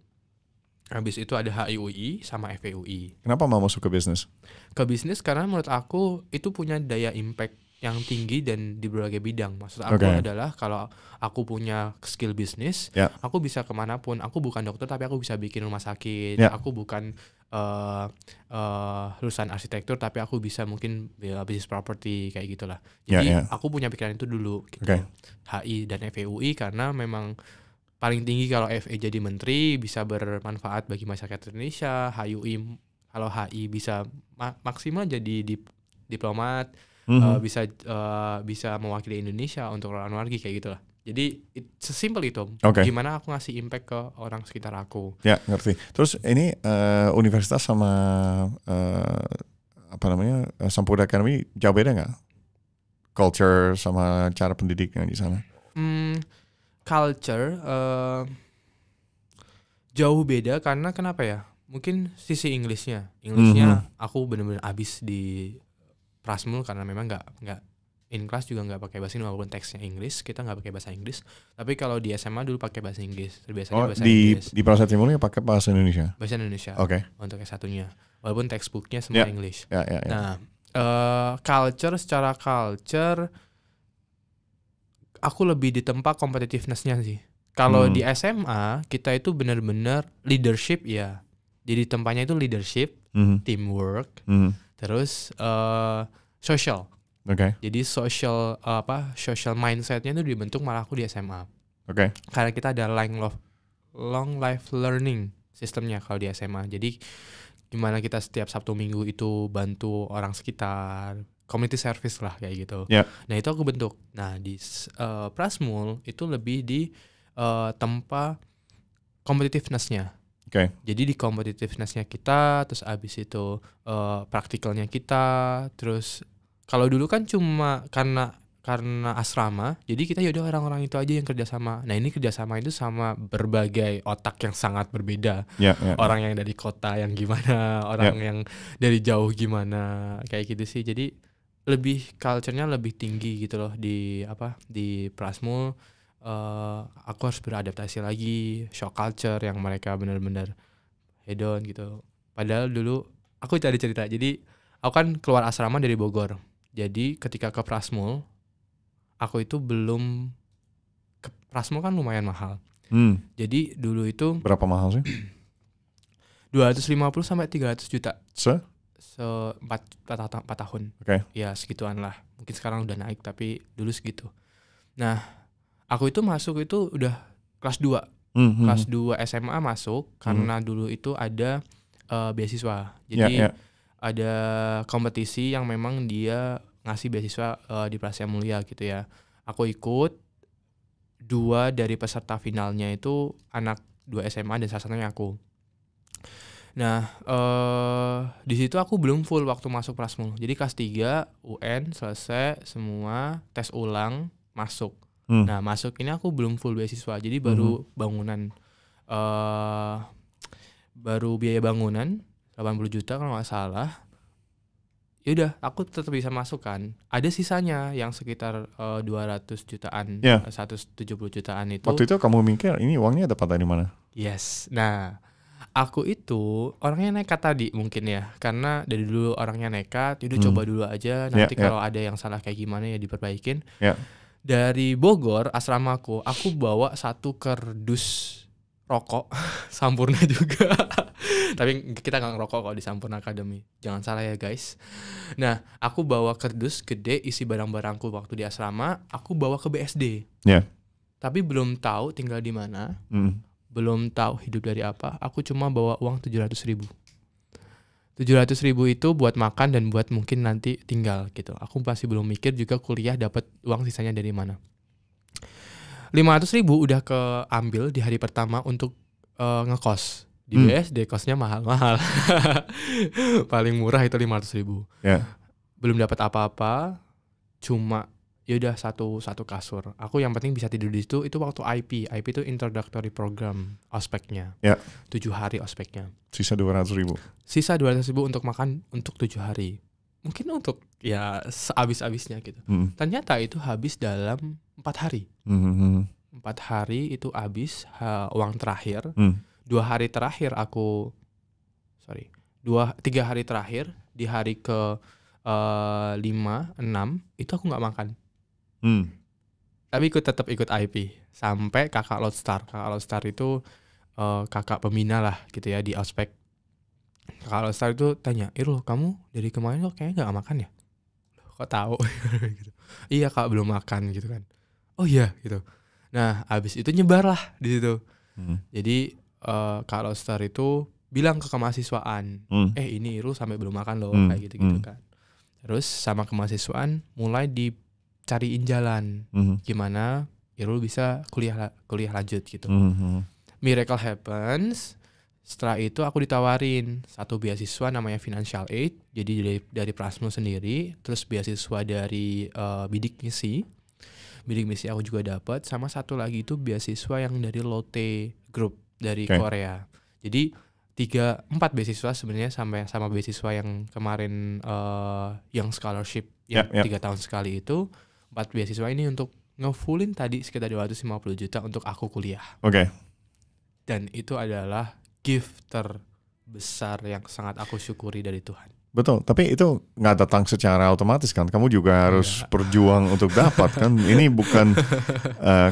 Speaker 1: Habis itu ada HIUI sama FEUI.
Speaker 2: Kenapa mau masuk ke bisnis?
Speaker 1: Ke bisnis karena menurut aku itu punya daya impact yang tinggi dan di berbagai bidang. Maksud aku adalah kalau aku punya skill bisnis, aku bisa kemanapun. Aku bukan dokter tapi aku bisa bikin rumah sakit. Aku bukan lulusan arsitektur tapi aku bisa mungkin bisnis properti kayak gitulah. Jadi aku punya pikiran itu dulu gitu. HI dan FEUI karena memang paling tinggi kalau FE jadi menteri bisa bermanfaat bagi masyarakat Indonesia. HUI kalau HI bisa maksimal jadi diplomat. Bisa mewakili Indonesia untuk luar negeri kayak gitulah. Jadi sesimpel itu. Gimana aku ngasih impact ke orang sekitar aku.
Speaker 2: Ya, ngerti. Terus ini universitas sama Sampurna Academy jauh beda nggak? Culture sama cara pendidiknya di sana?
Speaker 1: Culture jauh beda karena kenapa ya? Mungkin sisi Inggrisnya aku benar-benar abis di Prasmul karena memang nggak in class juga nggak pakai bahasa Inggris walaupun teksnya Inggris, kita nggak pakai bahasa Inggris. Tapi kalau di SMA dulu pakai bahasa Inggris, terbiasanya bahasa Inggris.
Speaker 2: Di Prasetya Timurnya pakai bahasa Indonesia.
Speaker 1: Bahasa Indonesia. Untuk S1-nya. Walaupun textbooknya semua English. Nah, secara culture aku lebih ditempa competitiveness-nya sih. Kalau di SMA kita itu benar-benar leadership ya. Jadi tempatnya itu leadership, teamwork, terus social. Jadi social mindset-nya itu dibentuk malah aku di SMA. Karena kita ada long life learning sistemnya kalau di SMA. Jadi gimana kita setiap Sabtu Minggu itu bantu orang sekitar, community service lah kayak gitu. Nah itu aku bentuk. Nah di Prasmul itu lebih di tempa competitiveness-nya. Jadi di competitiveness-nya kita, terus abis itu praktikalnya kita, terus kalau dulu kan cuma karena asrama, jadi kita yaudah orang-orang itu aja yang kerjasama. Nah ini kerjasama itu sama berbagai otak yang sangat berbeda. Orang yang dari kota yang gimana, orang yang dari jauh gimana, kayak gitu sih. Jadi lebih culture-nya lebih tinggi gitu loh di Prasmul. Aku harus beradaptasi lagi, shock culture yang mereka benar-benar hedon gitu. Padahal dulu aku cari cerita. Jadi aku kan keluar asrama dari Bogor. Jadi ketika ke Prasmul, aku itu belum ke Prasmul kan lumayan mahal. Jadi dulu itu
Speaker 2: berapa mahal sih?
Speaker 1: 250 sampai 300 juta. 4 tahun. Ya segituan lah. Mungkin sekarang udah naik tapi dulu segitu. Nah, aku itu masuk itu udah kelas 2. Kelas 2 SMA masuk karena dulu itu ada beasiswa. Jadi ada kompetisi yang memang dia ngasih beasiswa di Prasetya Mulia gitu ya. Aku ikut, 2 dari peserta finalnya itu anak 2 SMA dan salah satunya aku. Nah, di situ aku belum full waktu masuk Prasmul. Jadi kelas 3 UN selesai semua, tes ulang, masuk. Nah, masuk ini aku belum full beasiswa. Jadi baru bangunan baru biaya bangunan 80 juta kalau nggak salah. Ya udah, aku tetap bisa masuk kan. Ada sisanya yang sekitar 200 jutaan, 170 jutaan itu.
Speaker 2: Waktu itu kamu mikir ini uangnya dapat dari mana?
Speaker 1: Yes. Nah, aku itu orangnya nekat tadi mungkin ya. Karena dari dulu orangnya nekat, udah coba dulu aja. Nanti kalau ada yang salah kayak gimana ya diperbaikin. Dari Bogor, asramaku, aku bawa 1 kardus rokok, Sampurna juga. Tapi kita nggak ngerokok kalau di Sampurna Academy. Jangan salah ya guys. Nah, aku bawa kardus gede isi barang-barangku waktu di asrama. Aku bawa ke BSD. Tapi belum tahu tinggal di mana. Belum tahu hidup dari apa. Aku cuma bawa uang 700.000. 700.000 itu buat makan dan buat mungkin nanti tinggal gitu. Aku masih belum mikir juga kuliah dapat uang sisanya dari mana. 500.000 udah keambil di hari pertama untuk ngekos. Di BSD kosnya mahal-mahal. Paling murah itu 500.000. Belum dapat apa-apa. Cuma yaudah satu kasur. Aku yang penting bisa tidur di situ. Itu waktu IP. IP itu introductory program ospeknya. 7 hari ospeknya.
Speaker 2: Sisa 200.000.
Speaker 1: Sisa 200.000 untuk makan untuk 7 hari. Mungkin untuk ya sehabis-habisnya gitu. Ternyata itu habis dalam 4 hari. 4 hari itu habis uang terakhir. 2 hari terakhir 3 hari terakhir di hari ke 5, 6 itu aku nggak makan.
Speaker 2: Hmm.
Speaker 1: Tapi tetap ikut IP sampai kakak Lodestar. Kakak Lodestar itu kakak pembina lah gitu ya di Auspek. Kakak Lodestar itu tanya, Irul kamu dari kemarin kok kayaknya nggak makan ya? Kok tahu? Gitu. Iya kak belum makan gitu kan. Oh iya gitu. Nah abis itu nyebar lah di situ. Jadi Kak Lodestar itu bilang ke kemahasiswaan, ini Irul sampai belum makan loh kayak gitu-gitu kan. Terus sama kemahasiswaan mulai dicariin jalan gimana Irul bisa kuliah lanjut gitu. Miracle happens. Setelah itu aku ditawarin satu beasiswa namanya Financial Aid. Jadi dari Prasmo sendiri, terus beasiswa dari Bidik Misi. Bidik Misi aku juga dapat, sama satu lagi itu beasiswa yang dari Lotte Group dari Korea. Jadi 4 beasiswa sebenarnya sama beasiswa yang kemarin yang scholarship yang 3 tahun sekali itu. 4 beasiswa ini untuk ngefullin tadi sekitar 250 juta untuk aku kuliah. Dan itu adalah gift terbesar yang sangat aku syukuri dari Tuhan.
Speaker 2: Betul, tapi itu nggak datang secara otomatis kan. Kamu juga harus berjuang untuk dapat kan. Ini bukan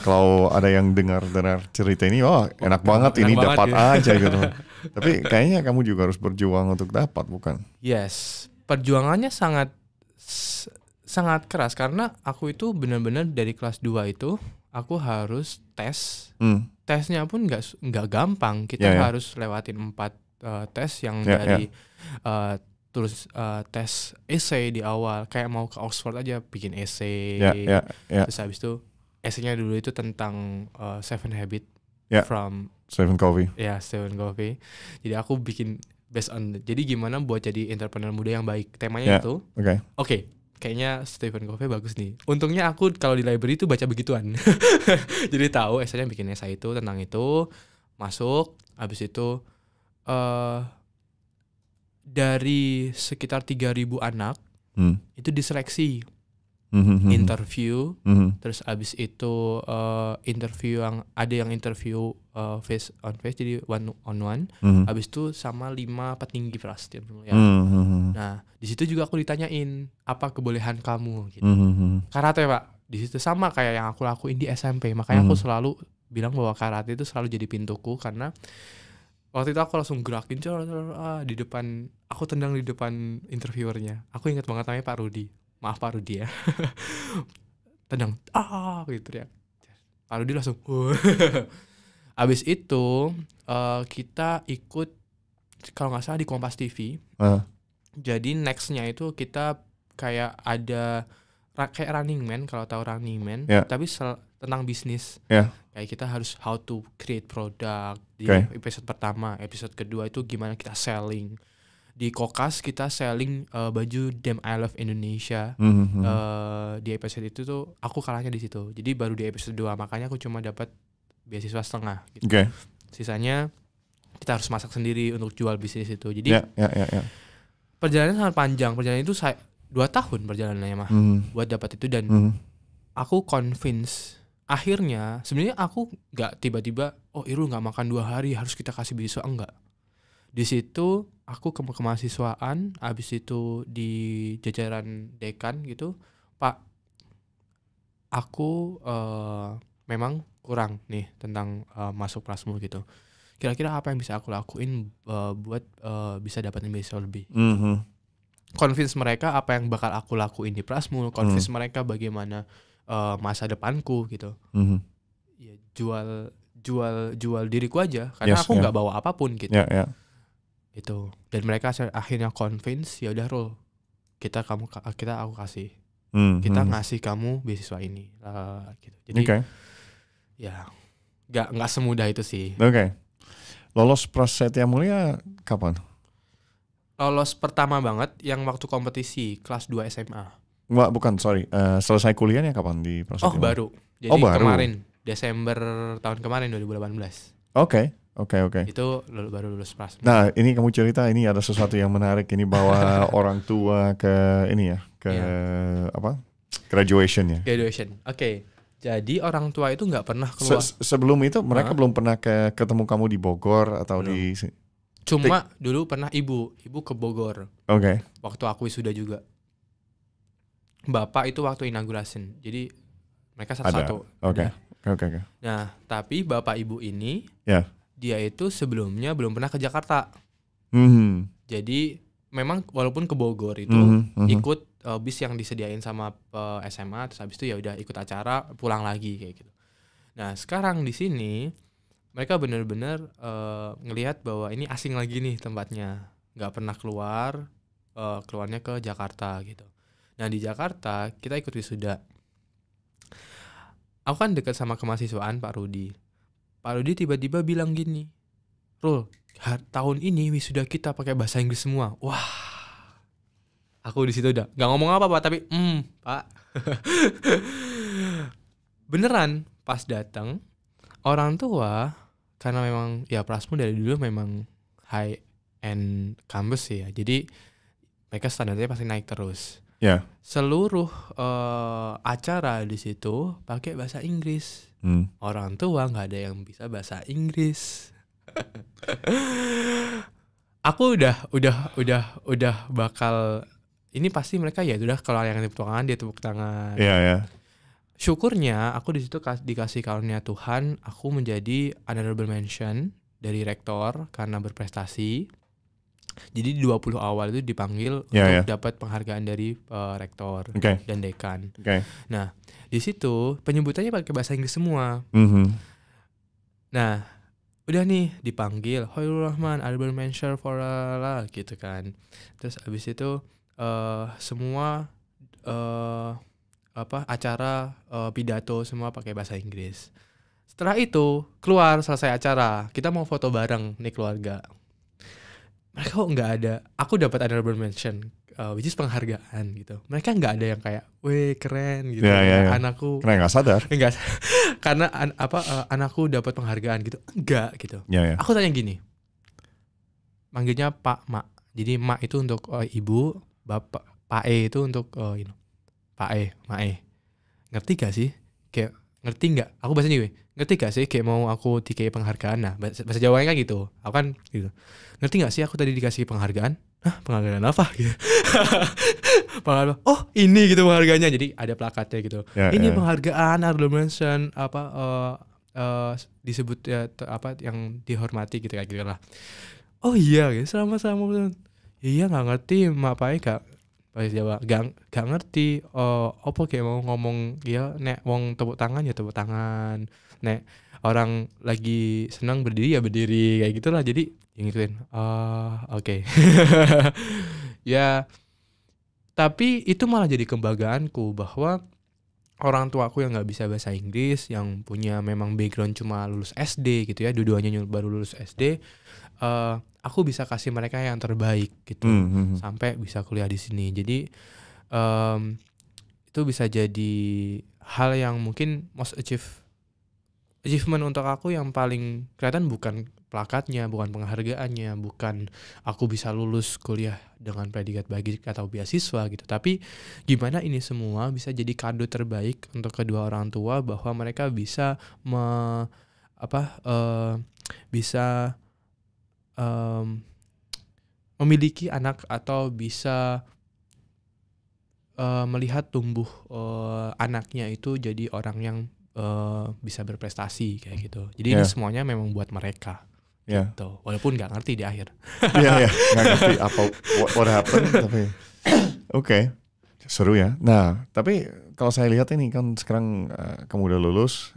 Speaker 2: kalau ada yang dengar cerita ini, enak banget ini dapat ya. Aja gitu. Tapi kayaknya kamu juga harus berjuang untuk dapat, bukan?
Speaker 1: Yes, perjuangannya sangat keras karena aku itu benar-benar dari kelas 2 itu aku harus tes. Tesnya pun nggak gampang. Kita harus lewatin 4 tes yang dari tulis tes essay di awal. Kayak mau ke Oxford aja bikin essay. Terus habis itu essaynya dulu itu tentang 7 Habits from
Speaker 2: Stephen Covey.
Speaker 1: Ya, Stephen Covey. Jadi aku bikin based on. Jadi gimana buat jadi entrepreneur muda yang baik. Temanya itu. Oke. Kayaknya Stephen Covey bagus nih. Untungnya aku kalau di library itu baca begituan. Jadi tahu essay-nya bikin essay itu tentang itu. Masuk. Habis itu dari sekitar 3.000 anak itu diseleksi. Interview. Terus abis itu interview yang interview face on face, jadi one on one. Abis itu sama 5 petinggi prasetya. Nah di situ juga aku ditanyain apa kebolehan kamu gitu. Karate Pak, di situ sama kayak yang aku lakuin di SMP. Makanya aku selalu bilang bahwa karate itu selalu jadi pintuku, karena waktu itu aku langsung gerakin di depan, aku tendang di depan interviewernya. Aku ingat banget namanya Pak Rudi. Maaf Pak Rudi ya. Tendang gitu ya. Pak Rudi langsung abis itu kita ikut kalau nggak salah di Kompas TV. Jadi nextnya itu kita kayak ada kayak Running Man, kalau tahu Running Man, tapi tentang bisnis. Kayak kita harus how to create product di episode pertama. Episode kedua itu gimana kita selling. Di Kokas kita selling baju Damn I Love Indonesia. Di episode itu tuh aku kalahnya di situ. Jadi baru di episode 2, makanya aku cuma dapat beasiswa setengah gitu. Sisanya kita harus masak sendiri untuk jual bisnis itu. Jadi perjalanannya sangat panjang. Perjalanan itu 2 tahun perjalanannya mah buat dapat itu. Dan aku convince, akhirnya sebenarnya aku nggak tiba-tiba Irul nggak makan 2 hari harus kita kasih beasiswa, enggak. Di situ aku ke kemahasiswaan, abis itu di jajaran dekan gitu, Pak, aku memang kurang nih tentang masuk Prasmo gitu. Kira-kira apa yang bisa aku lakuin buat bisa dapatin beasiswa lebih? Convince mereka apa yang bakal aku lakuin di Prasmo, convince mereka bagaimana masa depanku gitu. Ya jual diriku aja, karena aku nggak bawa apapun gitu. Itu, dan mereka akhirnya convince, ya udah Rul, aku kasih, kita ngasih kamu beasiswa ini gitu. Jadi ya nggak semudah itu sih.
Speaker 2: Lolos Prasetya Mulia kapan?
Speaker 1: Lolos pertama banget yang waktu kompetisi kelas 2 SMA.
Speaker 2: Wah, bukan, sorry. Selesai kuliahnya kapan di Prasetya Mulia?
Speaker 1: Baru. Jadi kemarin Desember tahun kemarin 2018.
Speaker 2: Oke.
Speaker 1: Itu baru lulus Prasmo.
Speaker 2: Nah, ini kamu cerita, ini ada sesuatu yang menarik. Ini bawa orang tua ke ini ya, apa? Graduation ya.
Speaker 1: Oke. Jadi orang tua itu nggak pernah keluar.
Speaker 2: Sebelum itu mereka belum pernah ketemu kamu di Bogor atau belum.
Speaker 1: Cuma dulu pernah ibu ke Bogor.
Speaker 2: Waktu
Speaker 1: aku wisuda juga. bapak itu waktu inauguration. Jadi mereka satu-satu.
Speaker 2: Oke.
Speaker 1: Nah, tapi bapak ibu ini
Speaker 2: Ya.
Speaker 1: dia itu sebelumnya belum pernah ke Jakarta. Jadi memang walaupun ke Bogor itu ikut bis yang disediain sama SMA, terus habis itu ya udah ikut acara pulang lagi kayak gitu. Nah, sekarang di sini mereka benar-benar ngelihat bahwa ini asing lagi nih tempatnya. Nggak pernah keluarnya ke Jakarta gitu. Nah, di Jakarta kita ikut wisuda. Aku kan dekat sama kemahasiswaan Pak Rudi. Pak Rudi tiba-tiba bilang gini, Rul, tahun ini wisuda kita pakai bahasa Inggris semua. Wah, aku di situ udah nggak ngomong apa-apa, tapi Pak. Beneran pas datang orang tua, karena memang ya Prasmu dari dulu memang high end campus ya, jadi mereka standarnya pasti naik terus.
Speaker 2: Ya.
Speaker 1: Seluruh acara di situ pakai bahasa Inggris. Orang tua nggak ada yang bisa bahasa Inggris. Aku udah bakal ini pasti mereka ya udah kalau yang tepuk tangan dia tepuk tangan.
Speaker 2: Iya.
Speaker 1: Syukurnya aku di situ dikasih karunia Tuhan, aku menjadi honorable mention dari rektor karena berprestasi. Jadi 20 awal itu dipanggil untuk dapat penghargaan dari rektor dan dekan. Nah, di situ penyebutannya pakai bahasa Inggris semua. Nah, udah nih dipanggil Hoyrul Rahman, honorable mention for gitu kan. Terus abis itu semua acara pidato semua pakai bahasa Inggris. Setelah itu keluar selesai acara, kita mau foto bareng nih keluarga. Mereka kok nggak ada. Aku dapat honorable mention, which is penghargaan gitu. Mereka nggak ada yang kayak, weh keren gitu. Anakku.
Speaker 2: Karena nggak sadar.
Speaker 1: Enggak. Karena anakku dapat penghargaan gitu. Enggak gitu. Aku tanya gini. Manggilnya Pak Mak. Jadi Mak itu untuk ibu, Bapak Pak E itu untuk Pak E, Mak E. Ngerti gak sih? Kayak ngerti nggak? Aku bahasa nih, ngerti gak sih kayak mau aku dikasih penghargaan? Nah, bahasa Jawanya kan gitu. Aku kan gitu. Ngerti gak sih aku tadi dikasih penghargaan? Hah, penghargaan apa? Gitu. Penghargaan, oh ini gitu penghargaannya. Jadi ada plakatnya gitu. Ini penghargaan, honorable mention, disebut ya yang dihormati gitu kayak gitu lah. Oh iya, gitu. Sama-sama. Iya nggak ngerti, mapai kak. Bahasa Jawa gak ngerti. Apa kayak mau ngomong ya nek wong tepuk tangan ya tepuk tangan. Nek orang lagi senang berdiri ya berdiri kayak gitulah. Jadi yang ngikutin. Oke. Ya. Tapi itu malah jadi kebanggaanku bahwa orang tuaku yang nggak bisa bahasa Inggris, yang punya memang background cuma lulus SD gitu ya, dua-duanya baru lulus SD, aku bisa kasih mereka yang terbaik gitu, sampai bisa kuliah di sini. Jadi itu bisa jadi hal yang mungkin most achievement untuk aku yang paling kelihatan bukan plakatnya, bukan penghargaannya, bukan aku bisa lulus kuliah dengan predikat baik atau beasiswa gitu. Tapi gimana ini semua bisa jadi kado terbaik untuk kedua orang tua bahwa mereka bisa memiliki anak atau bisa melihat tumbuh anaknya itu jadi orang yang bisa berprestasi kayak gitu. Jadi ini semuanya memang buat mereka. Gitu. Walaupun nggak ngerti di akhir.
Speaker 2: Iya, nggak ngerti apa what happened. Tapi oke, seru ya. Nah, tapi kalau saya lihat ini kan sekarang kamu udah lulus,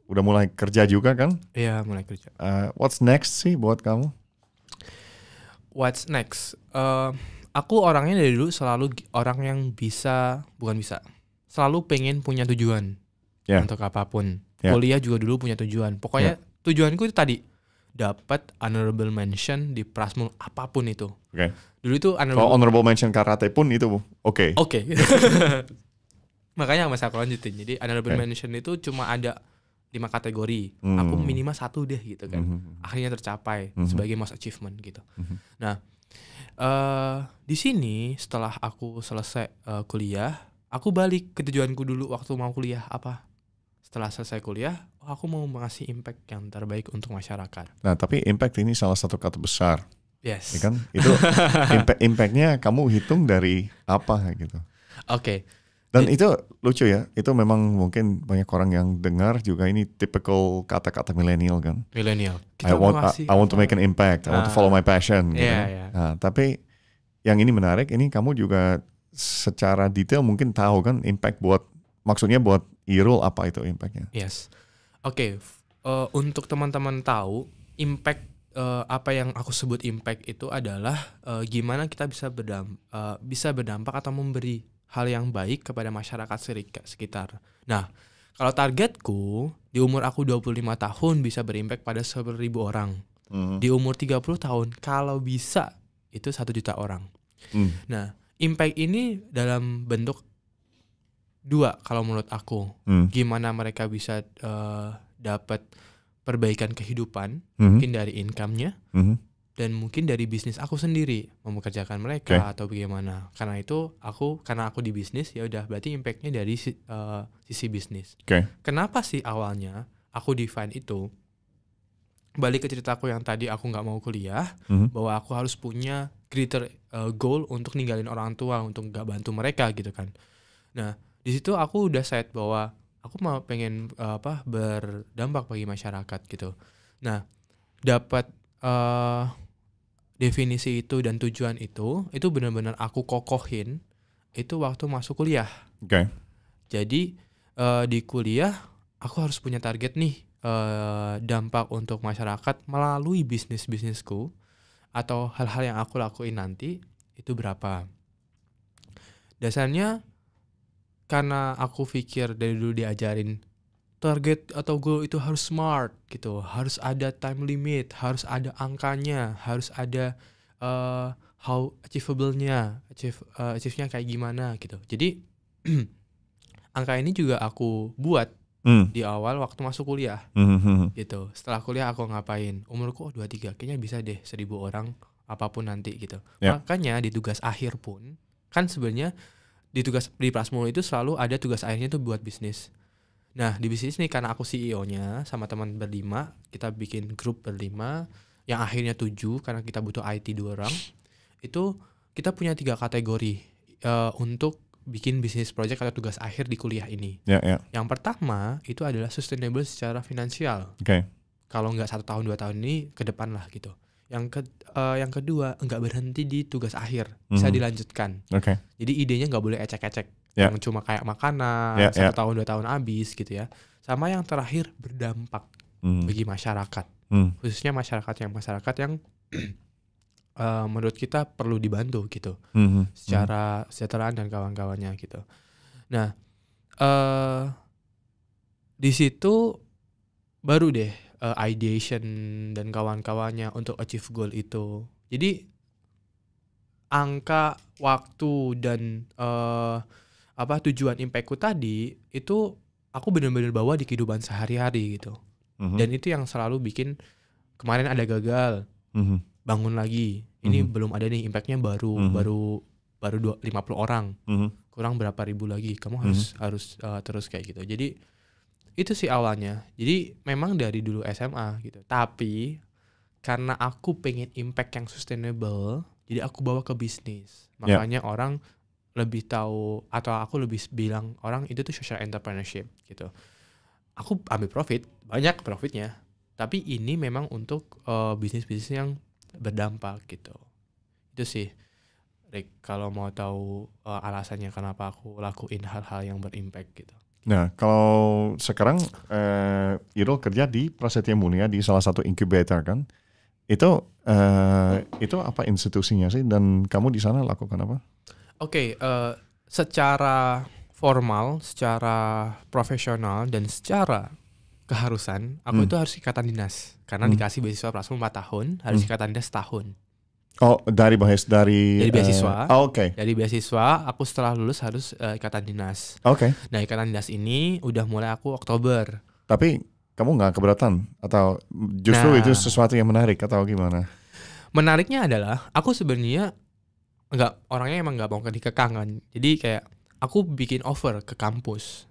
Speaker 2: udah mulai kerja juga kan?
Speaker 1: Iya, mulai kerja.
Speaker 2: What's next sih buat kamu?
Speaker 1: What's next? Aku orangnya dari dulu selalu orang yang selalu pengen punya tujuan untuk apapun. Kuliah juga dulu punya tujuan. Pokoknya tujuanku itu tadi dapat honorable mention di Prasmul apapun itu. Dulu itu
Speaker 2: honorable mention karate pun itu oke.
Speaker 1: Makanya masih aku lanjutin. Jadi honorable mention itu cuma ada 5 kategori. Aku minimal 1 deh gitu kan. Akhirnya tercapai sebagai most achievement gitu. Nah, di sini setelah aku selesai kuliah, aku balik ke tujuanku dulu waktu mau kuliah apa. Setelah selesai kuliah, aku mau mengasih impact yang terbaik untuk masyarakat.
Speaker 2: Nah, tapi impact ini salah satu kata besar.
Speaker 1: Yes.
Speaker 2: Ya kan? Itu impactnya kamu hitung dari apa gitu?
Speaker 1: Oke.
Speaker 2: Dan itu lucu ya, itu memang mungkin banyak orang yang dengar juga ini typical kata-kata milenial kan.
Speaker 1: Milenial.
Speaker 2: I want to make an impact, I want to follow my passion. Gitu. Nah, tapi yang ini menarik, ini kamu juga secara detail mungkin tahu kan impact maksudnya buat Irul apa itu impactnya?
Speaker 1: Yes. Oke. Untuk teman-teman tahu impact apa yang aku sebut impact itu adalah gimana kita bisa berdampak atau memberi hal yang baik kepada masyarakat sekitar. Nah, kalau targetku di umur aku 25 tahun bisa berimpact pada 1.000 orang. Di umur 30 tahun kalau bisa itu 1 juta orang. Nah, impact ini dalam bentuk 2 kalau menurut aku. Gimana mereka bisa dapat perbaikan kehidupan, mungkin dari income-nya, dan mungkin dari bisnis aku sendiri mempekerjakan mereka atau bagaimana. Karena aku di bisnis, ya udah berarti impact-nya dari sisi bisnis. Kenapa sih awalnya aku define itu? Balik ke ceritaku yang tadi aku nggak mau kuliah, bahwa aku harus punya greater goal untuk ninggalin orang tua, untuk nggak bantu mereka gitu kan. Nah, di situ aku udah set bahwa aku mau pengen berdampak bagi masyarakat gitu. Nah, dapat definisi itu dan tujuan itu benar-benar aku kokohin itu waktu masuk kuliah. Jadi di kuliah aku harus punya target nih, dampak untuk masyarakat melalui bisnisku atau hal-hal yang aku lakuin nanti itu berapa. Dasarnya karena aku pikir dari dulu diajarin target atau goal itu harus smart gitu, harus ada time limit, harus ada angkanya, harus ada how achievable-nya, achieve-nya kayak gimana gitu. Jadi angka ini juga aku buat di awal waktu masuk kuliah gitu. Setelah kuliah aku ngapain? Umurku 23, kayaknya bisa deh 1.000 orang apapun nanti gitu. Makanya di tugas akhir pun kan sebenarnya di Prasmo itu selalu ada tugas akhirnya tuh buat bisnis. Nah, di bisnis nih karena aku CEO-nya sama teman berlima, kita bikin grup berlima yang akhirnya 7 karena kita butuh IT 2 orang. Itu kita punya 3 kategori untuk bikin bisnis project atau tugas akhir di kuliah ini. Yang pertama itu adalah sustainable secara finansial. Kalau nggak 1 tahun 2 tahun ini ke depan lah gitu. Yang kedua nggak berhenti di tugas akhir, bisa dilanjutkan. Jadi idenya nggak boleh ecek-ecek. Yang cuma kayak makanan 1 tahun 2 tahun habis gitu ya. Sama yang terakhir berdampak bagi masyarakat, khususnya masyarakat yang menurut kita perlu dibantu gitu, secara kesejahteraan dan kawan-kawannya gitu. Nah, di situ baru deh ideation dan kawan-kawannya untuk achieve goal itu. Jadi angka, waktu dan tujuan impactku tadi itu aku benar-benar bawa di kehidupan sehari-hari gitu. Dan itu yang selalu bikin kemarin ada gagal, bangun lagi. Ini belum ada nih impactnya baru 50 orang. Kurang berapa ribu lagi. Kamu harus terus kayak gitu. Jadi itu sih awalnya. Jadi memang dari dulu SMA gitu. Tapi karena aku pengen impact yang sustainable, jadi aku bawa ke bisnis. Makanya orang lebih tahu, atau aku lebih bilang orang itu tuh social entrepreneurship gitu. Aku ambil profit, banyak profitnya. Tapi ini memang untuk bisnis-bisnis yang berdampak gitu. Itu sih, Rick, kalau mau tahu alasannya kenapa aku lakuin hal-hal yang berimpact gitu.
Speaker 2: Nah, kalau sekarang Irul kerja di Prasetya Mulia di salah satu incubator kan? Itu apa institusinya sih, dan kamu di sana lakukan apa?
Speaker 1: Oke, secara formal, secara profesional, dan secara keharusan, aku itu harus ikatan dinas. Karena dikasih beasiswa Prasmo 4 tahun, harus ikatan dinas setahun.
Speaker 2: Oh, dari
Speaker 1: beasiswa.
Speaker 2: Oke.
Speaker 1: Dari beasiswa, aku setelah lulus harus ikatan dinas. Nah, ikatan dinas ini udah mulai aku Oktober.
Speaker 2: Tapi kamu nggak keberatan? Atau justru itu sesuatu yang menarik atau gimana?
Speaker 1: Menariknya adalah, aku sebenarnya orangnya emang nggak mau dikekang kan. Jadi kayak aku bikin offer ke kampus.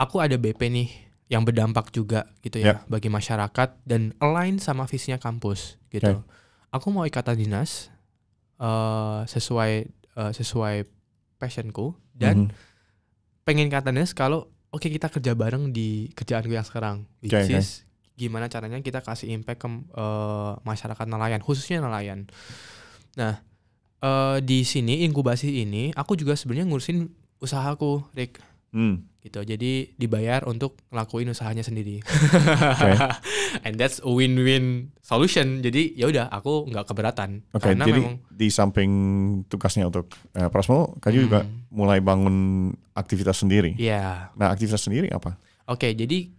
Speaker 1: Aku ada BP nih yang berdampak juga gitu ya bagi masyarakat dan align sama visinya kampus gitu. Aku mau ikatan dinas sesuai passionku dan pengen ke attendance kalau oke, kita kerja bareng di kerjaanku yang sekarang, which is gimana caranya kita kasih impact ke masyarakat nelayan, khususnya nelayan. Nah, di sini inkubasi ini aku juga sebenarnya ngurusin usahaku, Rick. Gitu. Jadi dibayar untuk ngelakuin usahanya sendiri. And that's a win-win solution. Jadi ya udah, aku nggak keberatan.
Speaker 2: Karena jadi memang, di samping tugasnya untuk Prasmo, Kak juga mulai bangun aktivitas sendiri.
Speaker 1: Iya.
Speaker 2: Nah, aktivitas sendiri apa?
Speaker 1: Jadi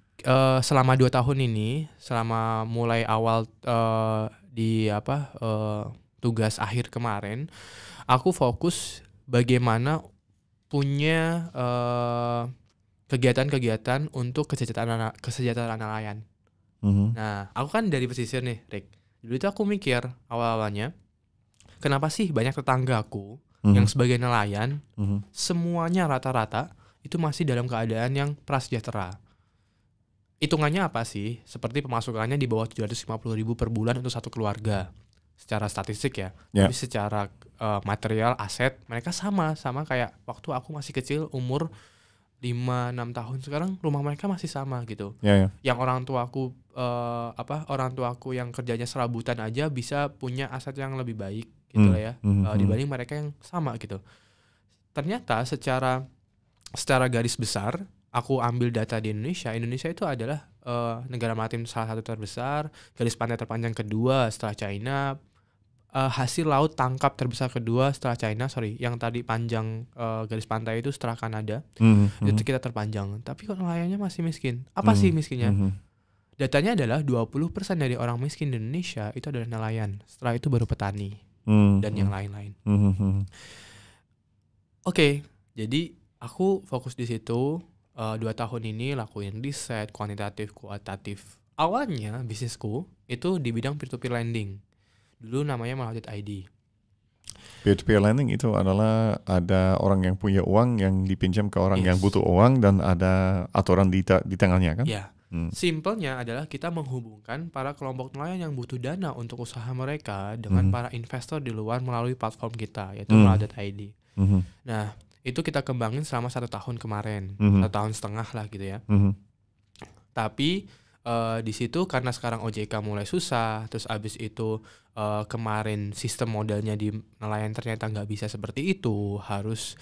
Speaker 1: selama 2 tahun ini, selama mulai awal tugas akhir kemarin, aku fokus bagaimana punya kegiatan-kegiatan untuk kesejahteraan nelayan. Nah, aku kan dari pesisir nih, Rick. Dulu itu aku mikir awal-awalnya, kenapa sih banyak tetanggaku yang sebagai nelayan, semuanya rata-rata itu masih dalam keadaan yang prasejahtera. Hitungannya apa sih? Seperti pemasukannya di bawah 750.000 per bulan untuk satu keluarga. Secara statistik ya. Tapi secara material, aset, mereka sama kayak waktu aku masih kecil, umur 5-6 tahun. Sekarang rumah mereka masih sama gitu. Yang orang tuaku yang kerjanya serabutan aja bisa punya aset yang lebih baik gitu lah ya, dibanding mereka yang sama gitu. Ternyata secara garis besar, aku ambil data di Indonesia. Indonesia itu adalah negara maritim salah satu terbesar, garis pantai terpanjang kedua setelah China, hasil laut tangkap terbesar kedua setelah China, yang tadi panjang garis pantai itu setelah Kanada, itu kita terpanjang. Tapi kok nelayannya masih miskin? Apa sih miskinnya? Datanya adalah 20% dari orang miskin di Indonesia itu adalah nelayan. Setelah itu baru petani dan yang lain-lain. Jadi aku fokus di situ. 2 tahun ini lakuin riset kuantitatif, kualitatif. Awalnya bisnisku itu di bidang peer-to-peer lending. Dulu namanya Malah.id.
Speaker 2: Peer-to-peer lending itu adalah ada orang yang punya uang yang dipinjam ke orang yang butuh uang dan ada aturan di tengahnya kan?
Speaker 1: Iya. Simpelnya adalah kita menghubungkan para kelompok nelayan yang butuh dana untuk usaha mereka dengan para investor di luar melalui platform kita, yaitu Malah.id. Nah, itu kita kembangin selama 1 tahun kemarin, 1 tahun setengah lah gitu ya. Tapi di situ karena sekarang OJK mulai susah, terus abis itu kemarin sistem modalnya di nelayan ternyata nggak bisa seperti itu, harus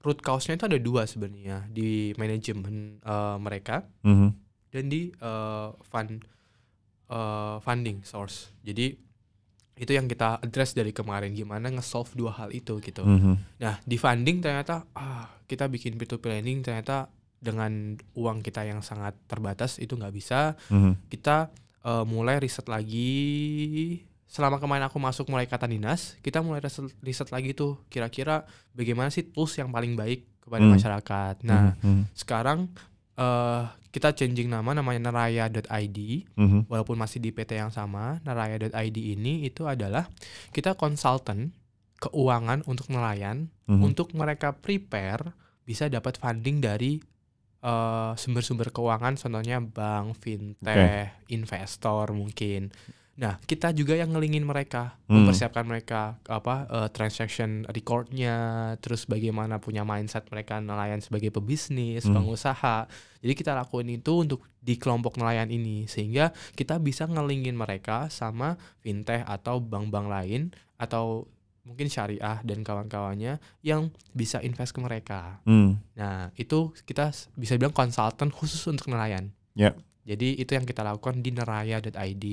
Speaker 1: root cause-nya itu ada 2 sebenarnya, di manajemen mereka dan di funding source. Jadi itu yang kita address dari kemarin, gimana nge-solve 2 hal itu gitu. Nah, di funding ternyata kita bikin peer-to-peer lending ternyata dengan uang kita yang sangat terbatas itu nggak bisa. Kita mulai riset lagi. Selama kemarin aku masuk mulai kata dinas, kita mulai riset lagi tuh kira-kira bagaimana sih tools yang paling baik kepada masyarakat. Nah, sekarang kita changing namanya Naraya.id, walaupun masih di PT yang sama. Naraya.id ini itu adalah kita konsultan keuangan untuk nelayan, untuk mereka prepare bisa dapat funding dari sumber-sumber keuangan, contohnya bank, fintech, investor mungkin. Nah, kita juga yang ngelingin mereka, mempersiapkan mereka transaction recordnya, terus bagaimana punya mindset mereka nelayan sebagai pebisnis, pengusaha. Jadi kita lakuin itu untuk di kelompok nelayan ini, sehingga kita bisa ngelingin mereka sama fintech atau bank-bank lain atau mungkin syariah dan kawan-kawannya yang bisa invest ke mereka. Nah, itu kita bisa bilang konsultan khusus untuk nelayan. Jadi itu yang kita lakukan di Naraya.id.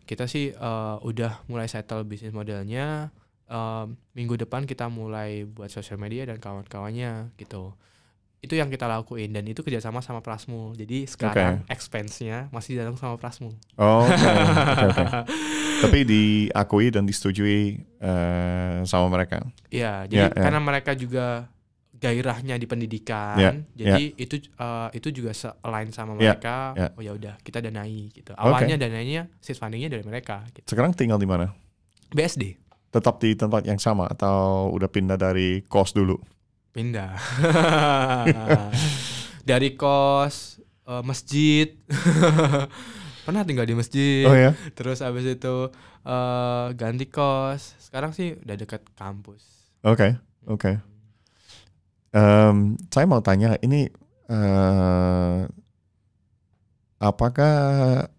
Speaker 1: Kita sih udah mulai settle bisnis modelnya. Minggu depan kita mulai buat sosial media dan kawan-kawannya gitu. Itu yang kita lakuin dan itu kerjasama sama Prasmo. Jadi sekarang expense-nya masih dalam sama Prasmo.
Speaker 2: Tapi diakui dan disetujui sama mereka.
Speaker 1: Iya, jadi karena mereka juga gairahnya di pendidikan, jadi itu juga align sama mereka. Oh ya udah, kita danai gitu. Awalnya dananya seed fundingnya dari mereka. Gitu.
Speaker 2: Sekarang tinggal di mana?
Speaker 1: BSD.
Speaker 2: Tetap di tempat yang sama atau udah pindah dari kos dulu?
Speaker 1: Pindah. Dari kos, masjid, pernah tinggal di masjid.
Speaker 2: Oh ya.
Speaker 1: Terus abis itu ganti kos. Sekarang sih udah dekat kampus.
Speaker 2: Oke. Saya mau tanya ini, apakah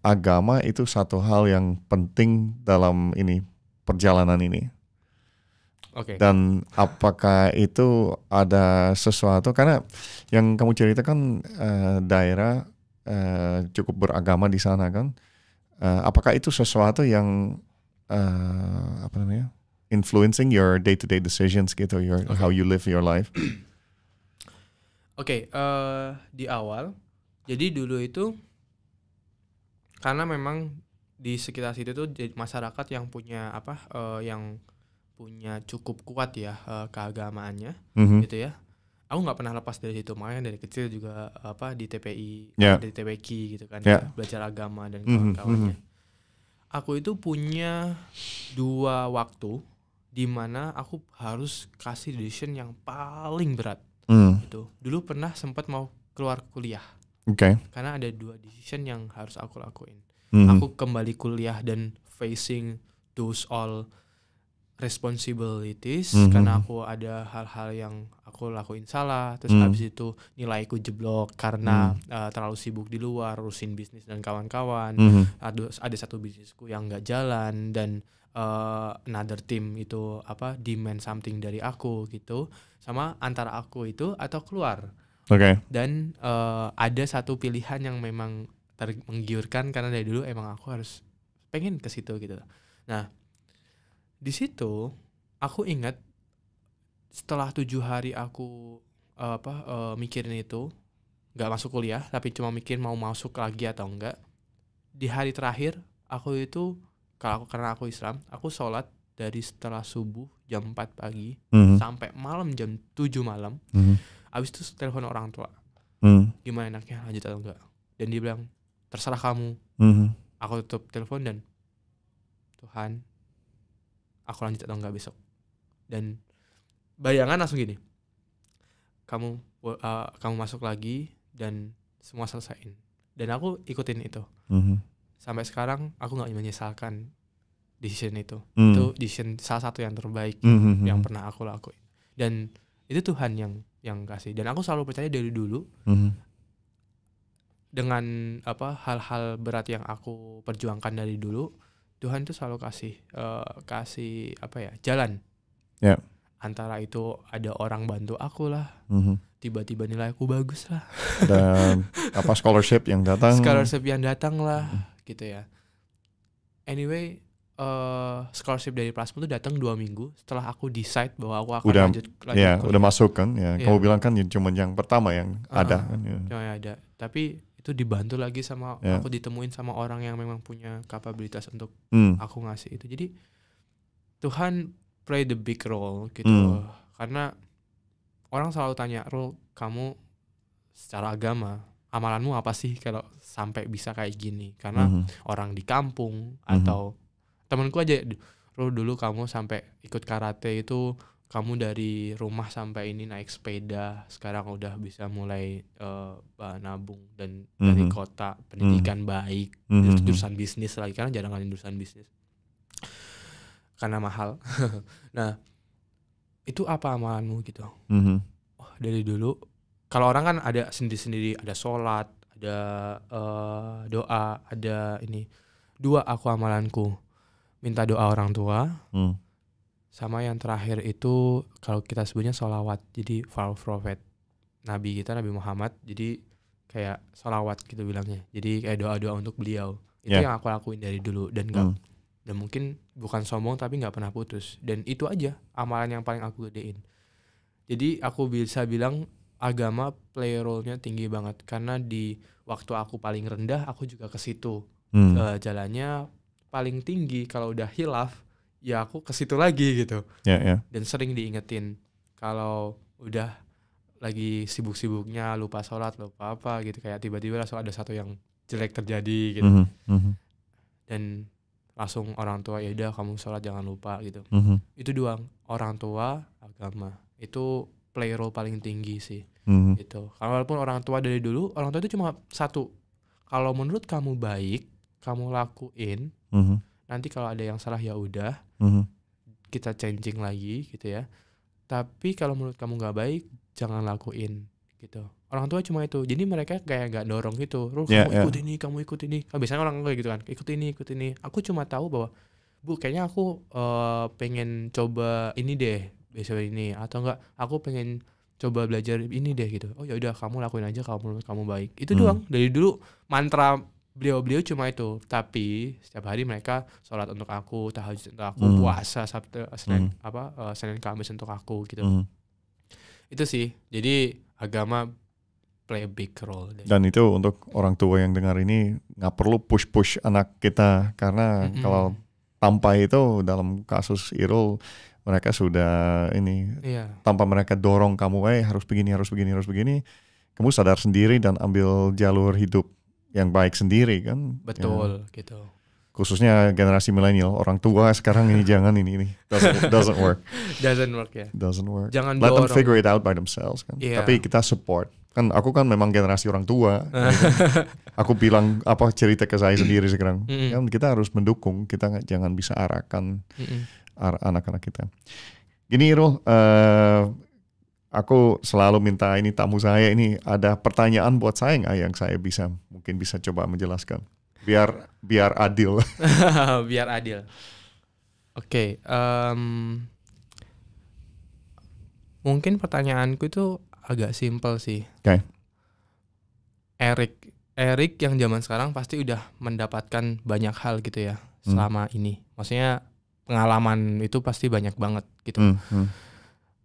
Speaker 2: agama itu satu hal yang penting dalam ini perjalanan ini?
Speaker 1: Oke.
Speaker 2: Dan apakah itu ada sesuatu, karena yang kamu ceritakan daerah cukup beragama di sana kan? Apakah itu sesuatu yang influencing your day-to-day decisions gitu, how you live your life?
Speaker 1: Oke, di awal, jadi dulu itu karena memang di sekitar situ tuh masyarakat yang punya yang punya cukup kuat ya keagamaannya, gitu ya. Aku nggak pernah lepas dari situ, makanya dari kecil juga di TPI, di TPQ gitu kan, belajar agama dan kawan-kawannya. Aku itu punya 2 waktu di mana aku harus kasih decision yang paling berat. Gitu. Dulu pernah sempat mau keluar kuliah. Karena ada 2 decision yang harus aku lakuin. Aku kembali kuliah dan facing those all responsibilities karena aku ada hal-hal yang aku lakuin salah, terus habis itu nilaiku jeblok karena terlalu sibuk di luar urusin bisnis dan kawan-kawan. Ada satu bisnisku yang nggak jalan dan another team itu demand something dari aku gitu, sama antara aku itu atau keluar. Dan ada satu pilihan yang memang menggiurkan karena dari dulu emang aku harus pengen ke situ gitu. Nah, di situ aku ingat setelah 7 hari aku mikirin itu, nggak masuk kuliah tapi cuma mikir mau masuk lagi atau enggak. Di hari terakhir aku itu karena aku Islam, aku sholat dari setelah subuh jam 4 pagi sampai malam jam 7 malam. Abis itu telepon orang tua, gimana enaknya lanjut atau enggak, dan dia bilang terserah kamu. Aku tutup telepon dan Tuhan, aku lanjut atau enggak besok. Dan bayangan langsung gini, kamu masuk lagi dan semua selesaiin. Dan aku ikutin itu. Sampai sekarang aku nggak menyesalkan decision itu. Itu decision salah satu yang terbaik yang pernah aku lakuin. Dan itu Tuhan yang kasih. Dan aku selalu percaya dari dulu dengan hal-hal berat yang aku perjuangkan dari dulu, Tuhan tuh selalu kasih jalan. Antara itu ada orang bantu aku lah, tiba-tiba nilai aku bagus lah,
Speaker 2: dan scholarship yang datang
Speaker 1: lah, gitu ya. Anyway, scholarship dari Plasma tuh datang 2 minggu setelah aku decide bahwa aku akan lanjut kuliah.
Speaker 2: Udah masuk kan ya. Kamu bilang kan cuma yang pertama yang ada kan ya.
Speaker 1: Cuma yang ada, tapi itu dibantu lagi sama aku ditemuin sama orang yang memang punya kapabilitas untuk aku ngasih itu. Jadi Tuhan play the big role gitu. Karena orang selalu tanya, "Rul, kamu secara agama, amalanmu apa sih kalau sampai bisa kayak gini?" Karena orang di kampung atau temanku aja, "Rul, dulu kamu sampai ikut karate itu kamu dari rumah sampai ini naik sepeda, sekarang udah bisa mulai nabung dan dari kota, pendidikan baik, jurusan bisnis lagi, karena jarang ada jurusan bisnis karena mahal." Nah, itu apa amalanmu gitu? Dari dulu, kalau orang kan ada sendiri-sendiri, ada sholat, ada doa, ada ini. 2 aku amalanku, minta doa orang tua, sama yang terakhir itu kalau kita sebutnya sholawat. Jadi for prophet, Nabi kita, Nabi Muhammad, jadi kayak sholawat gitu bilangnya. Jadi kayak doa-doa untuk beliau. Itu yang aku lakuin dari dulu dan dan mungkin bukan sombong tapi nggak pernah putus. Dan itu aja amalan yang paling aku gedein. Jadi aku bisa bilang agama play role-nya tinggi banget, karena di waktu aku paling rendah aku juga ke situ. Jalannya paling tinggi kalau udah hilaf ya aku ke situ lagi gitu. Dan sering diingetin kalau udah lagi sibuk-sibuknya lupa sholat, lupa apa gitu, kayak tiba-tiba langsung ada satu yang jelek terjadi gitu. Dan langsung orang tua, ya udah kamu sholat jangan lupa gitu. Itu doang, orang tua, agama itu play role paling tinggi sih. Gitu. Walaupun orang tua dari dulu, orang tua itu cuma satu, kalau menurut kamu baik kamu lakuin. Nanti kalau ada yang salah ya udah, kita changing lagi gitu ya. Tapi kalau menurut kamu nggak baik, jangan lakuin gitu. Orang tua cuma itu. Jadi mereka kayak nggak dorong gitu. Kamu ikut ini. Kan biasanya orang kayak gitu kan. Ikut ini. Aku cuma tahu bahwa, Bu, kayaknya aku pengen coba ini deh, besok ini, atau enggak aku pengen coba belajar ini deh gitu. Oh ya udah, kamu lakuin aja kalau menurut kamu baik. Itu doang. Dari dulu mantra beliau cuma itu. Tapi setiap hari mereka sholat untuk aku, tahajud untuk aku, puasa Sabtu, Senin Kamis untuk aku gitu. Itu sih. Jadi agama play a big role.
Speaker 2: Dan itu untuk orang tua yang dengar ini nggak perlu push anak kita, karena kalau tanpa itu dalam kasus Irul mereka sudah tanpa mereka dorong kamu harus begini, kamu sadar sendiri dan ambil jalur hidup yang baik sendiri kan.
Speaker 1: Betul gitu.
Speaker 2: Khususnya generasi milenial, orang tua sekarang ini jangan ini doesn't work.
Speaker 1: Doesn't work ya.
Speaker 2: Doesn't work.
Speaker 1: Jangan
Speaker 2: Let
Speaker 1: dorong.
Speaker 2: them figure it out by themselves kan.
Speaker 1: Yeah.
Speaker 2: Tapi kita support. Kan aku kan memang generasi orang tua. Aku bilang cerita ke saya sendiri sekarang. Kan kita harus mendukung, kita jangan bisa arahkan anak-anak kita. Gini Irul, aku selalu minta ini tamu saya ini ada pertanyaan buat saya nggak yang saya mungkin bisa coba menjelaskan biar adil.
Speaker 1: Biar adil. Oke, mungkin pertanyaanku itu agak simpel sih.
Speaker 2: Oke.
Speaker 1: Eric yang zaman sekarang pasti udah mendapatkan banyak hal gitu ya selama ini. Maksudnya pengalaman itu pasti banyak banget gitu.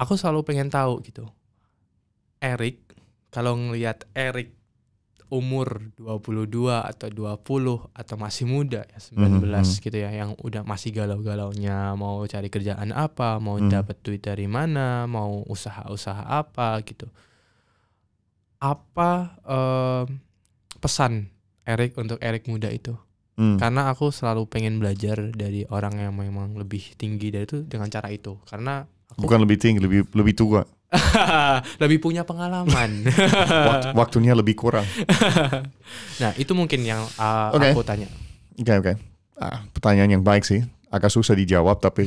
Speaker 1: Aku selalu pengen tahu gitu. Eric, kalau ngelihat Eric umur 22 atau 20 atau masih muda ya 19 gitu ya, yang udah masih galau-galaunya mau cari kerjaan apa, mau dapat duit dari mana, mau usaha-usaha apa gitu. Apa pesan Eric untuk Eric muda itu? Karena aku selalu pengen belajar dari orang yang memang lebih tinggi dari itu dengan cara itu. Karena aku
Speaker 2: bukan lebih tinggi, lebih tua.
Speaker 1: Lebih punya pengalaman.
Speaker 2: Waktunya lebih kurang.
Speaker 1: Nah itu mungkin yang aku tanya.
Speaker 2: Oke. Pertanyaan yang baik sih. Agak susah dijawab tapi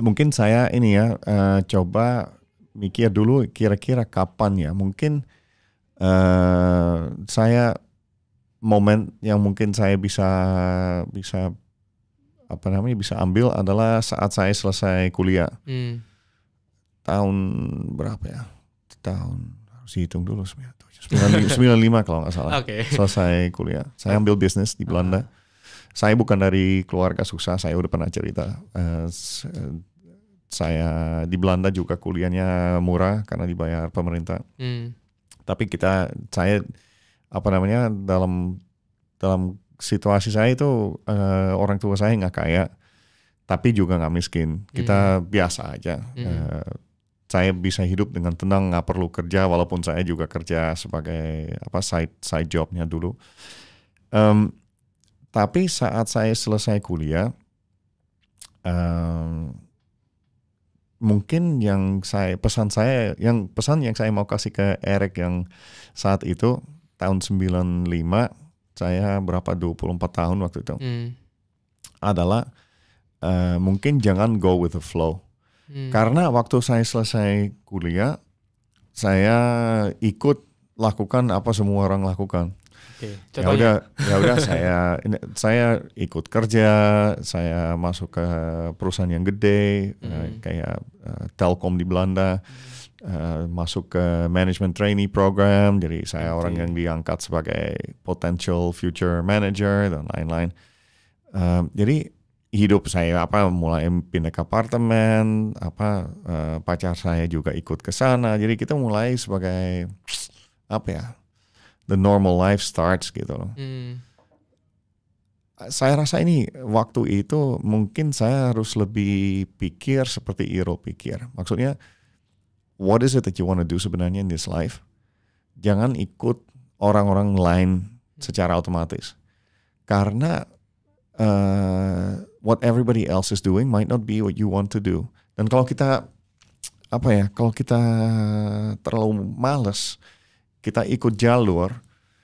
Speaker 2: mungkin saya ini ya coba mikir dulu kira-kira kapan ya. Mungkin saya momen yang mungkin saya bisa ambil adalah saat saya selesai kuliah. Tahun berapa ya? Harus hitung dulu 95 kalau nggak salah. Selesai kuliah. Saya ambil bisnis di Belanda. Saya bukan dari keluarga susah. Saya udah pernah cerita. Saya di Belanda juga kuliahnya murah karena dibayar pemerintah. Tapi saya dalam situasi saya itu orang tua saya nggak kaya, tapi juga nggak miskin. Kita biasa aja. Saya bisa hidup dengan tenang, nggak perlu kerja, walaupun saya juga kerja sebagai side jobnya dulu. Tapi saat saya selesai kuliah, mungkin pesan yang saya mau kasih ke Eric yang saat itu tahun 95, saya 24 tahun waktu itu, adalah mungkin jangan go with the flow. Karena waktu saya selesai kuliah, saya ikut lakukan apa semua orang lakukan. Ya udah saya ikut kerja, saya masuk ke perusahaan yang gede kayak Telkom di Belanda, masuk ke management trainee program, jadi saya orang yang diangkat sebagai potential future manager dan lain-lain. Jadi hidup saya mulai pindah ke apartemen, pacar saya juga ikut ke sana. Jadi kita mulai sebagai the normal life starts gitu loh. Saya rasa ini waktu itu mungkin saya harus lebih pikir seperti Irul pikir. Maksudnya, what is it that you want to do sebenarnya in this life? Jangan ikut orang-orang lain secara otomatis. Karena what everybody else is doing might not be what you want to do. Dan kalau kita kalau kita terlalu malas, kita ikut jalur,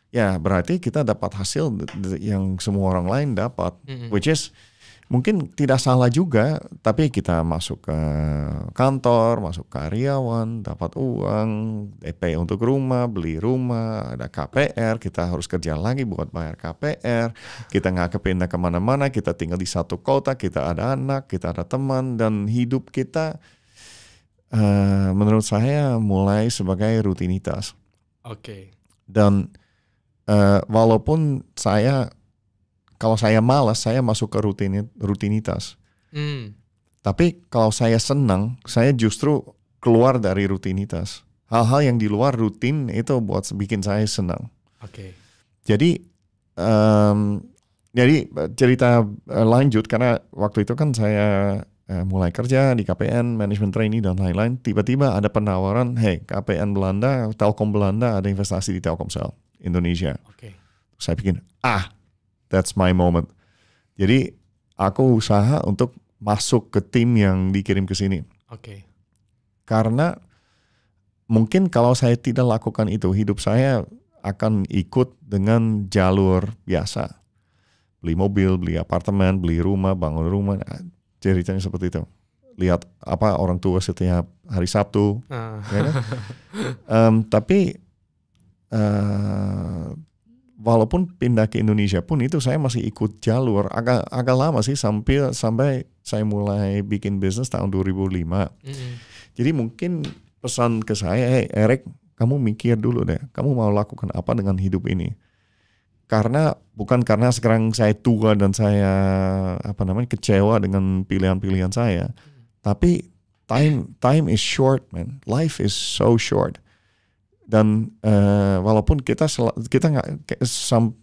Speaker 2: ya berarti kita dapat hasil yang semua orang lain dapat, which is mungkin tidak salah juga, tapi kita masuk ke kantor, masuk karyawan, dapat uang, DP untuk rumah, beli rumah, ada KPR, kita harus kerja lagi buat bayar KPR, kita nggak kepindah kemana-mana, kita tinggal di satu kota, kita ada anak, kita ada teman, dan hidup kita menurut saya mulai sebagai rutinitas.
Speaker 1: Oke.
Speaker 2: Dan walaupun kalau saya malas, saya masuk ke rutinitas. Tapi kalau saya senang, saya justru keluar dari rutinitas. Hal-hal yang di luar rutin itu buat bikin saya senang.
Speaker 1: Oke.
Speaker 2: Jadi cerita lanjut, karena waktu itu kan saya mulai kerja di KPN, management trainee dan lain-lain. Tiba-tiba ada penawaran, hey, KPN Belanda, Telkom Belanda ada investasi di Telkomsel Indonesia.
Speaker 1: Oke.
Speaker 2: Saya pikir, that's my moment. Jadi aku usaha untuk masuk ke tim yang dikirim ke sini.
Speaker 1: Oke.
Speaker 2: Karena mungkin kalau saya tidak lakukan itu, hidup saya akan ikut dengan jalur biasa. Beli mobil, beli apartemen, beli rumah, bangun rumah. Ceritanya seperti itu. Lihat orang tua setiap hari Sabtu. Ya kan? Tapi walaupun pindah ke Indonesia pun itu saya masih ikut jalur agak lama sih sampai saya mulai bikin bisnis tahun 2005. Jadi mungkin pesan ke saya, hey Eric, kamu mikir dulu deh, kamu mau lakukan apa dengan hidup ini? Karena bukan karena sekarang saya tua dan saya kecewa dengan pilihan-pilihan saya, tapi time is short, man. Life is so short. Dan walaupun kita nggak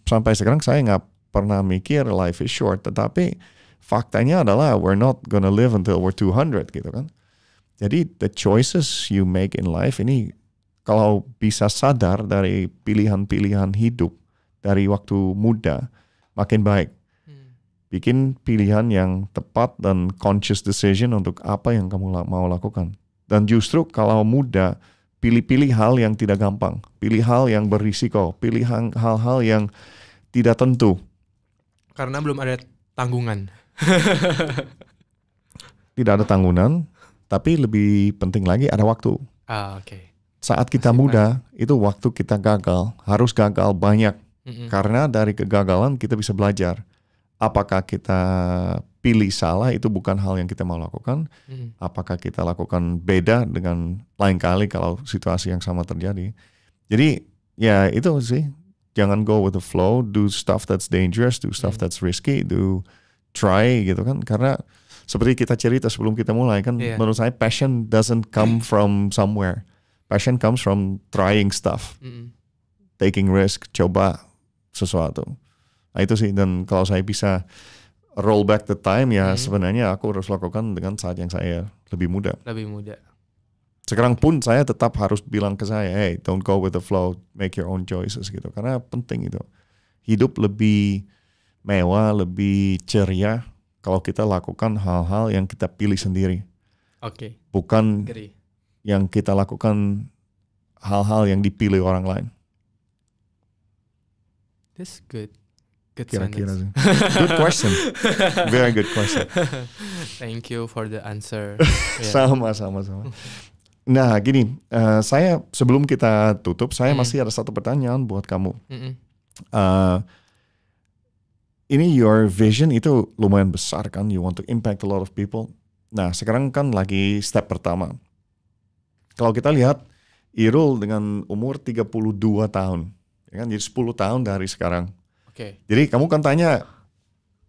Speaker 2: sampai sekarang saya nggak pernah mikir life is short, tetapi faktanya adalah we're not gonna live until we're 200 gitu kan. Jadi the choices you make in life ini kalau bisa sadar dari pilihan-pilihan hidup dari waktu muda makin baik. Bikin pilihan yang tepat dan conscious decision untuk apa yang kamu mau lakukan. Dan justru kalau muda, pilih-pilih hal yang tidak gampang, pilih hal yang berisiko, pilih hal-hal yang tidak tentu.
Speaker 1: Karena belum ada tanggungan.
Speaker 2: Tidak ada tanggungan, tapi lebih penting lagi ada waktu.
Speaker 1: Oke.
Speaker 2: Saat kita muda, itu waktu kita gagal, harus gagal banyak. Karena dari kegagalan kita bisa belajar. Apakah kita pilih salah, itu bukan hal yang kita mau lakukan. Apakah kita lakukan beda dengan lain kali kalau situasi yang sama terjadi. Jadi ya itu sih, jangan go with the flow, do stuff that's dangerous, do stuff that's risky, try gitu kan. Karena seperti kita cerita sebelum kita mulai kan, menurut saya passion doesn't come from somewhere. Passion comes from trying stuff, taking risk, coba sesuatu. Nah itu sih, dan kalau saya bisa roll back the time ya sebenarnya aku harus lakukan dengan saat yang saya lebih muda.
Speaker 1: Lebih muda.
Speaker 2: Sekarang pun saya tetap harus bilang ke saya, hey, don't go with the flow, make your own choices gitu. Karena penting itu. Hidup lebih mewah, lebih ceria kalau kita lakukan hal-hal yang kita pilih sendiri.
Speaker 1: Oke.
Speaker 2: Bukan yang kita lakukan hal-hal yang dipilih orang lain.
Speaker 1: That's good. Good
Speaker 2: Kira-kira sih.
Speaker 1: sentence.
Speaker 2: Good question. Very good question.
Speaker 1: Thank you for the answer.
Speaker 2: Sama. Nah gini, saya sebelum kita tutup, saya masih ada satu pertanyaan buat kamu. Ini your vision itu lumayan besar kan, you want to impact a lot of people. Nah sekarang kan lagi step pertama. Kalau kita lihat Irul dengan umur 32 tahun, ya kan, jadi 10 tahun dari sekarang.
Speaker 1: Oke.
Speaker 2: Jadi kamu kan tanya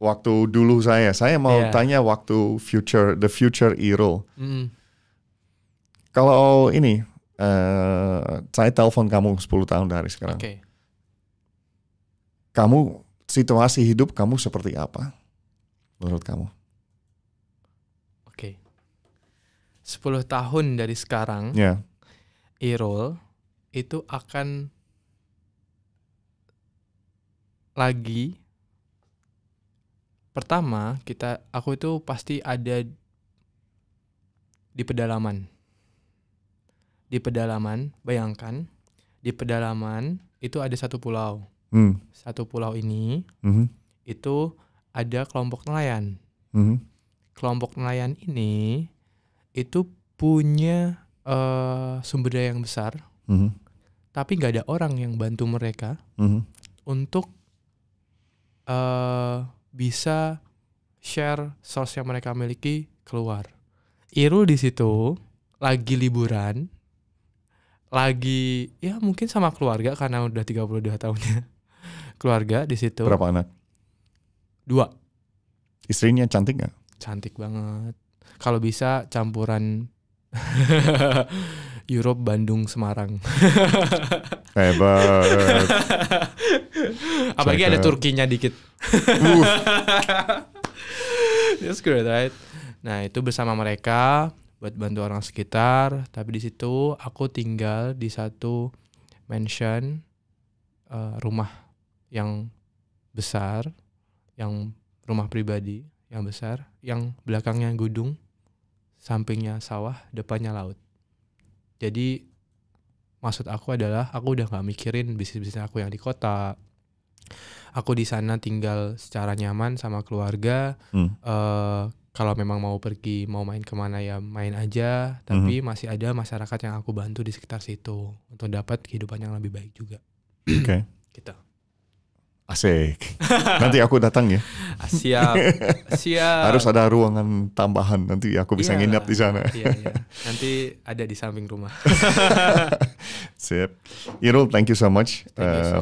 Speaker 2: waktu dulu saya mau tanya waktu the future Irul. Kalau ini, saya telepon kamu 10 tahun dari sekarang.
Speaker 1: Oke.
Speaker 2: Kamu, situasi hidup kamu seperti apa menurut kamu?
Speaker 1: Oke. 10 tahun dari sekarang, Irul itu akan lagi, pertama aku itu pasti ada di pedalaman. Bayangkan di pedalaman itu ada satu pulau. Satu pulau ini itu ada kelompok nelayan. Kelompok nelayan ini itu punya sumber daya yang besar, tapi nggak ada orang yang bantu mereka untuk bisa share source yang mereka miliki keluar. Irul di situ lagi liburan, lagi ya mungkin sama keluarga karena udah 32 tahunnya. Keluarga di situ.
Speaker 2: Berapa anak?
Speaker 1: 2.
Speaker 2: Istrinya cantik nggak?
Speaker 1: Cantik banget. Kalau bisa campuran Europe, Bandung, Semarang.
Speaker 2: Hebat.
Speaker 1: Apalagi ada Turkinya dikit. That's good, right? Nah, itu bersama mereka buat bantu orang sekitar. Tapi di situ aku tinggal di satu mansion, rumah yang besar, yang rumah pribadi yang besar, yang belakangnya gudung, sampingnya sawah, depannya laut. Jadi maksud aku adalah aku udah gak mikirin bisnis-bisnis aku yang di kota. Aku di sana tinggal secara nyaman sama keluarga. Kalau memang mau pergi, mau main kemana ya main aja. Tapi masih ada masyarakat yang aku bantu di sekitar situ untuk dapat kehidupan yang lebih baik juga.
Speaker 2: Oke.
Speaker 1: Gitu.
Speaker 2: Asik. Nanti aku datang ya.
Speaker 1: Siap.
Speaker 2: Harus ada ruangan tambahan. Nanti aku bisa nginap di sana.
Speaker 1: Iya. Nanti ada di samping rumah.
Speaker 2: Sip. Irul, thank you so much,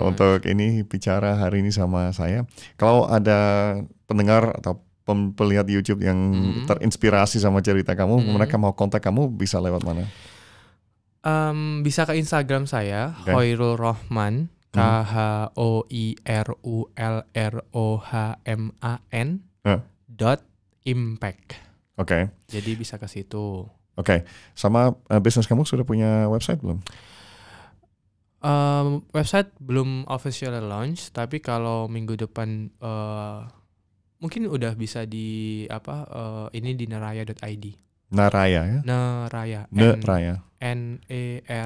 Speaker 2: untuk
Speaker 1: much.
Speaker 2: ini bicara hari ini sama saya. Kalau ada pendengar atau pelihat YouTube yang terinspirasi sama cerita kamu, mereka mau kontak kamu, bisa lewat mana?
Speaker 1: Bisa ke Instagram saya, Khoirul Rohman. KHOIRULROHMAN .impact.
Speaker 2: Oke.
Speaker 1: Jadi bisa ke situ.
Speaker 2: Oke. Sama bisnis kamu sudah punya website belum?
Speaker 1: Website belum official launch, tapi kalau minggu depan mungkin udah bisa di ini di neraya.id.
Speaker 2: Naraya ya?
Speaker 1: Neraya. NERAYA.id.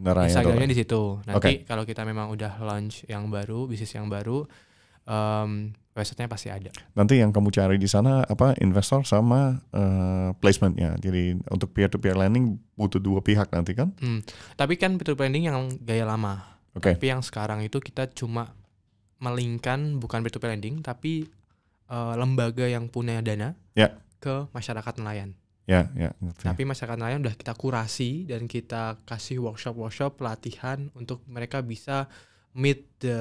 Speaker 1: Instagramnya di situ. Nanti kalau kita memang udah launch yang baru, bisnis yang baru, websitenya pasti ada. Nanti
Speaker 2: yang kamu cari di sana investor sama placementnya. Jadi untuk peer-to-peer lending butuh 2 pihak nanti kan?
Speaker 1: Tapi kan peer-to-peer lending yang gaya lama.
Speaker 2: Okay.
Speaker 1: Tapi yang sekarang itu kita cuma melingkan bukan peer-to-peer lending, tapi lembaga yang punya dana ke masyarakat nelayan.
Speaker 2: Ya.
Speaker 1: Tapi masyarakat nelayan udah kita kurasi dan kita kasih workshop pelatihan untuk mereka bisa meet the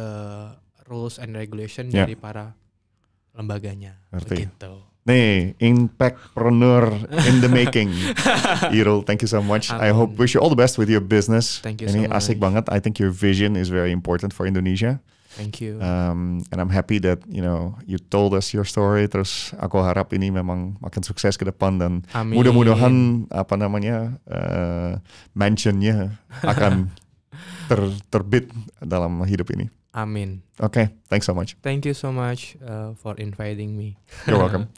Speaker 1: rules and regulation dari para lembaganya. Begitu.
Speaker 2: Nih, impactpreneur in the making. Irul, thank you so much. I wish you all the best with your business.
Speaker 1: Thank you
Speaker 2: Ini
Speaker 1: so much.
Speaker 2: asik banget. I think your vision is very important for Indonesia.
Speaker 1: Thank you.
Speaker 2: And I'm happy that you told us your story. Terus aku harap ini memang makin sukses ke depan dan mudah-mudahan mansionnya akan terbit dalam hidup ini.
Speaker 1: Amin.
Speaker 2: Okay, thanks so much.
Speaker 1: Thank you so much for inviting me.
Speaker 2: You're welcome.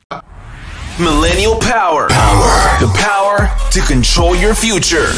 Speaker 3: Millennial Power. The power to control your future.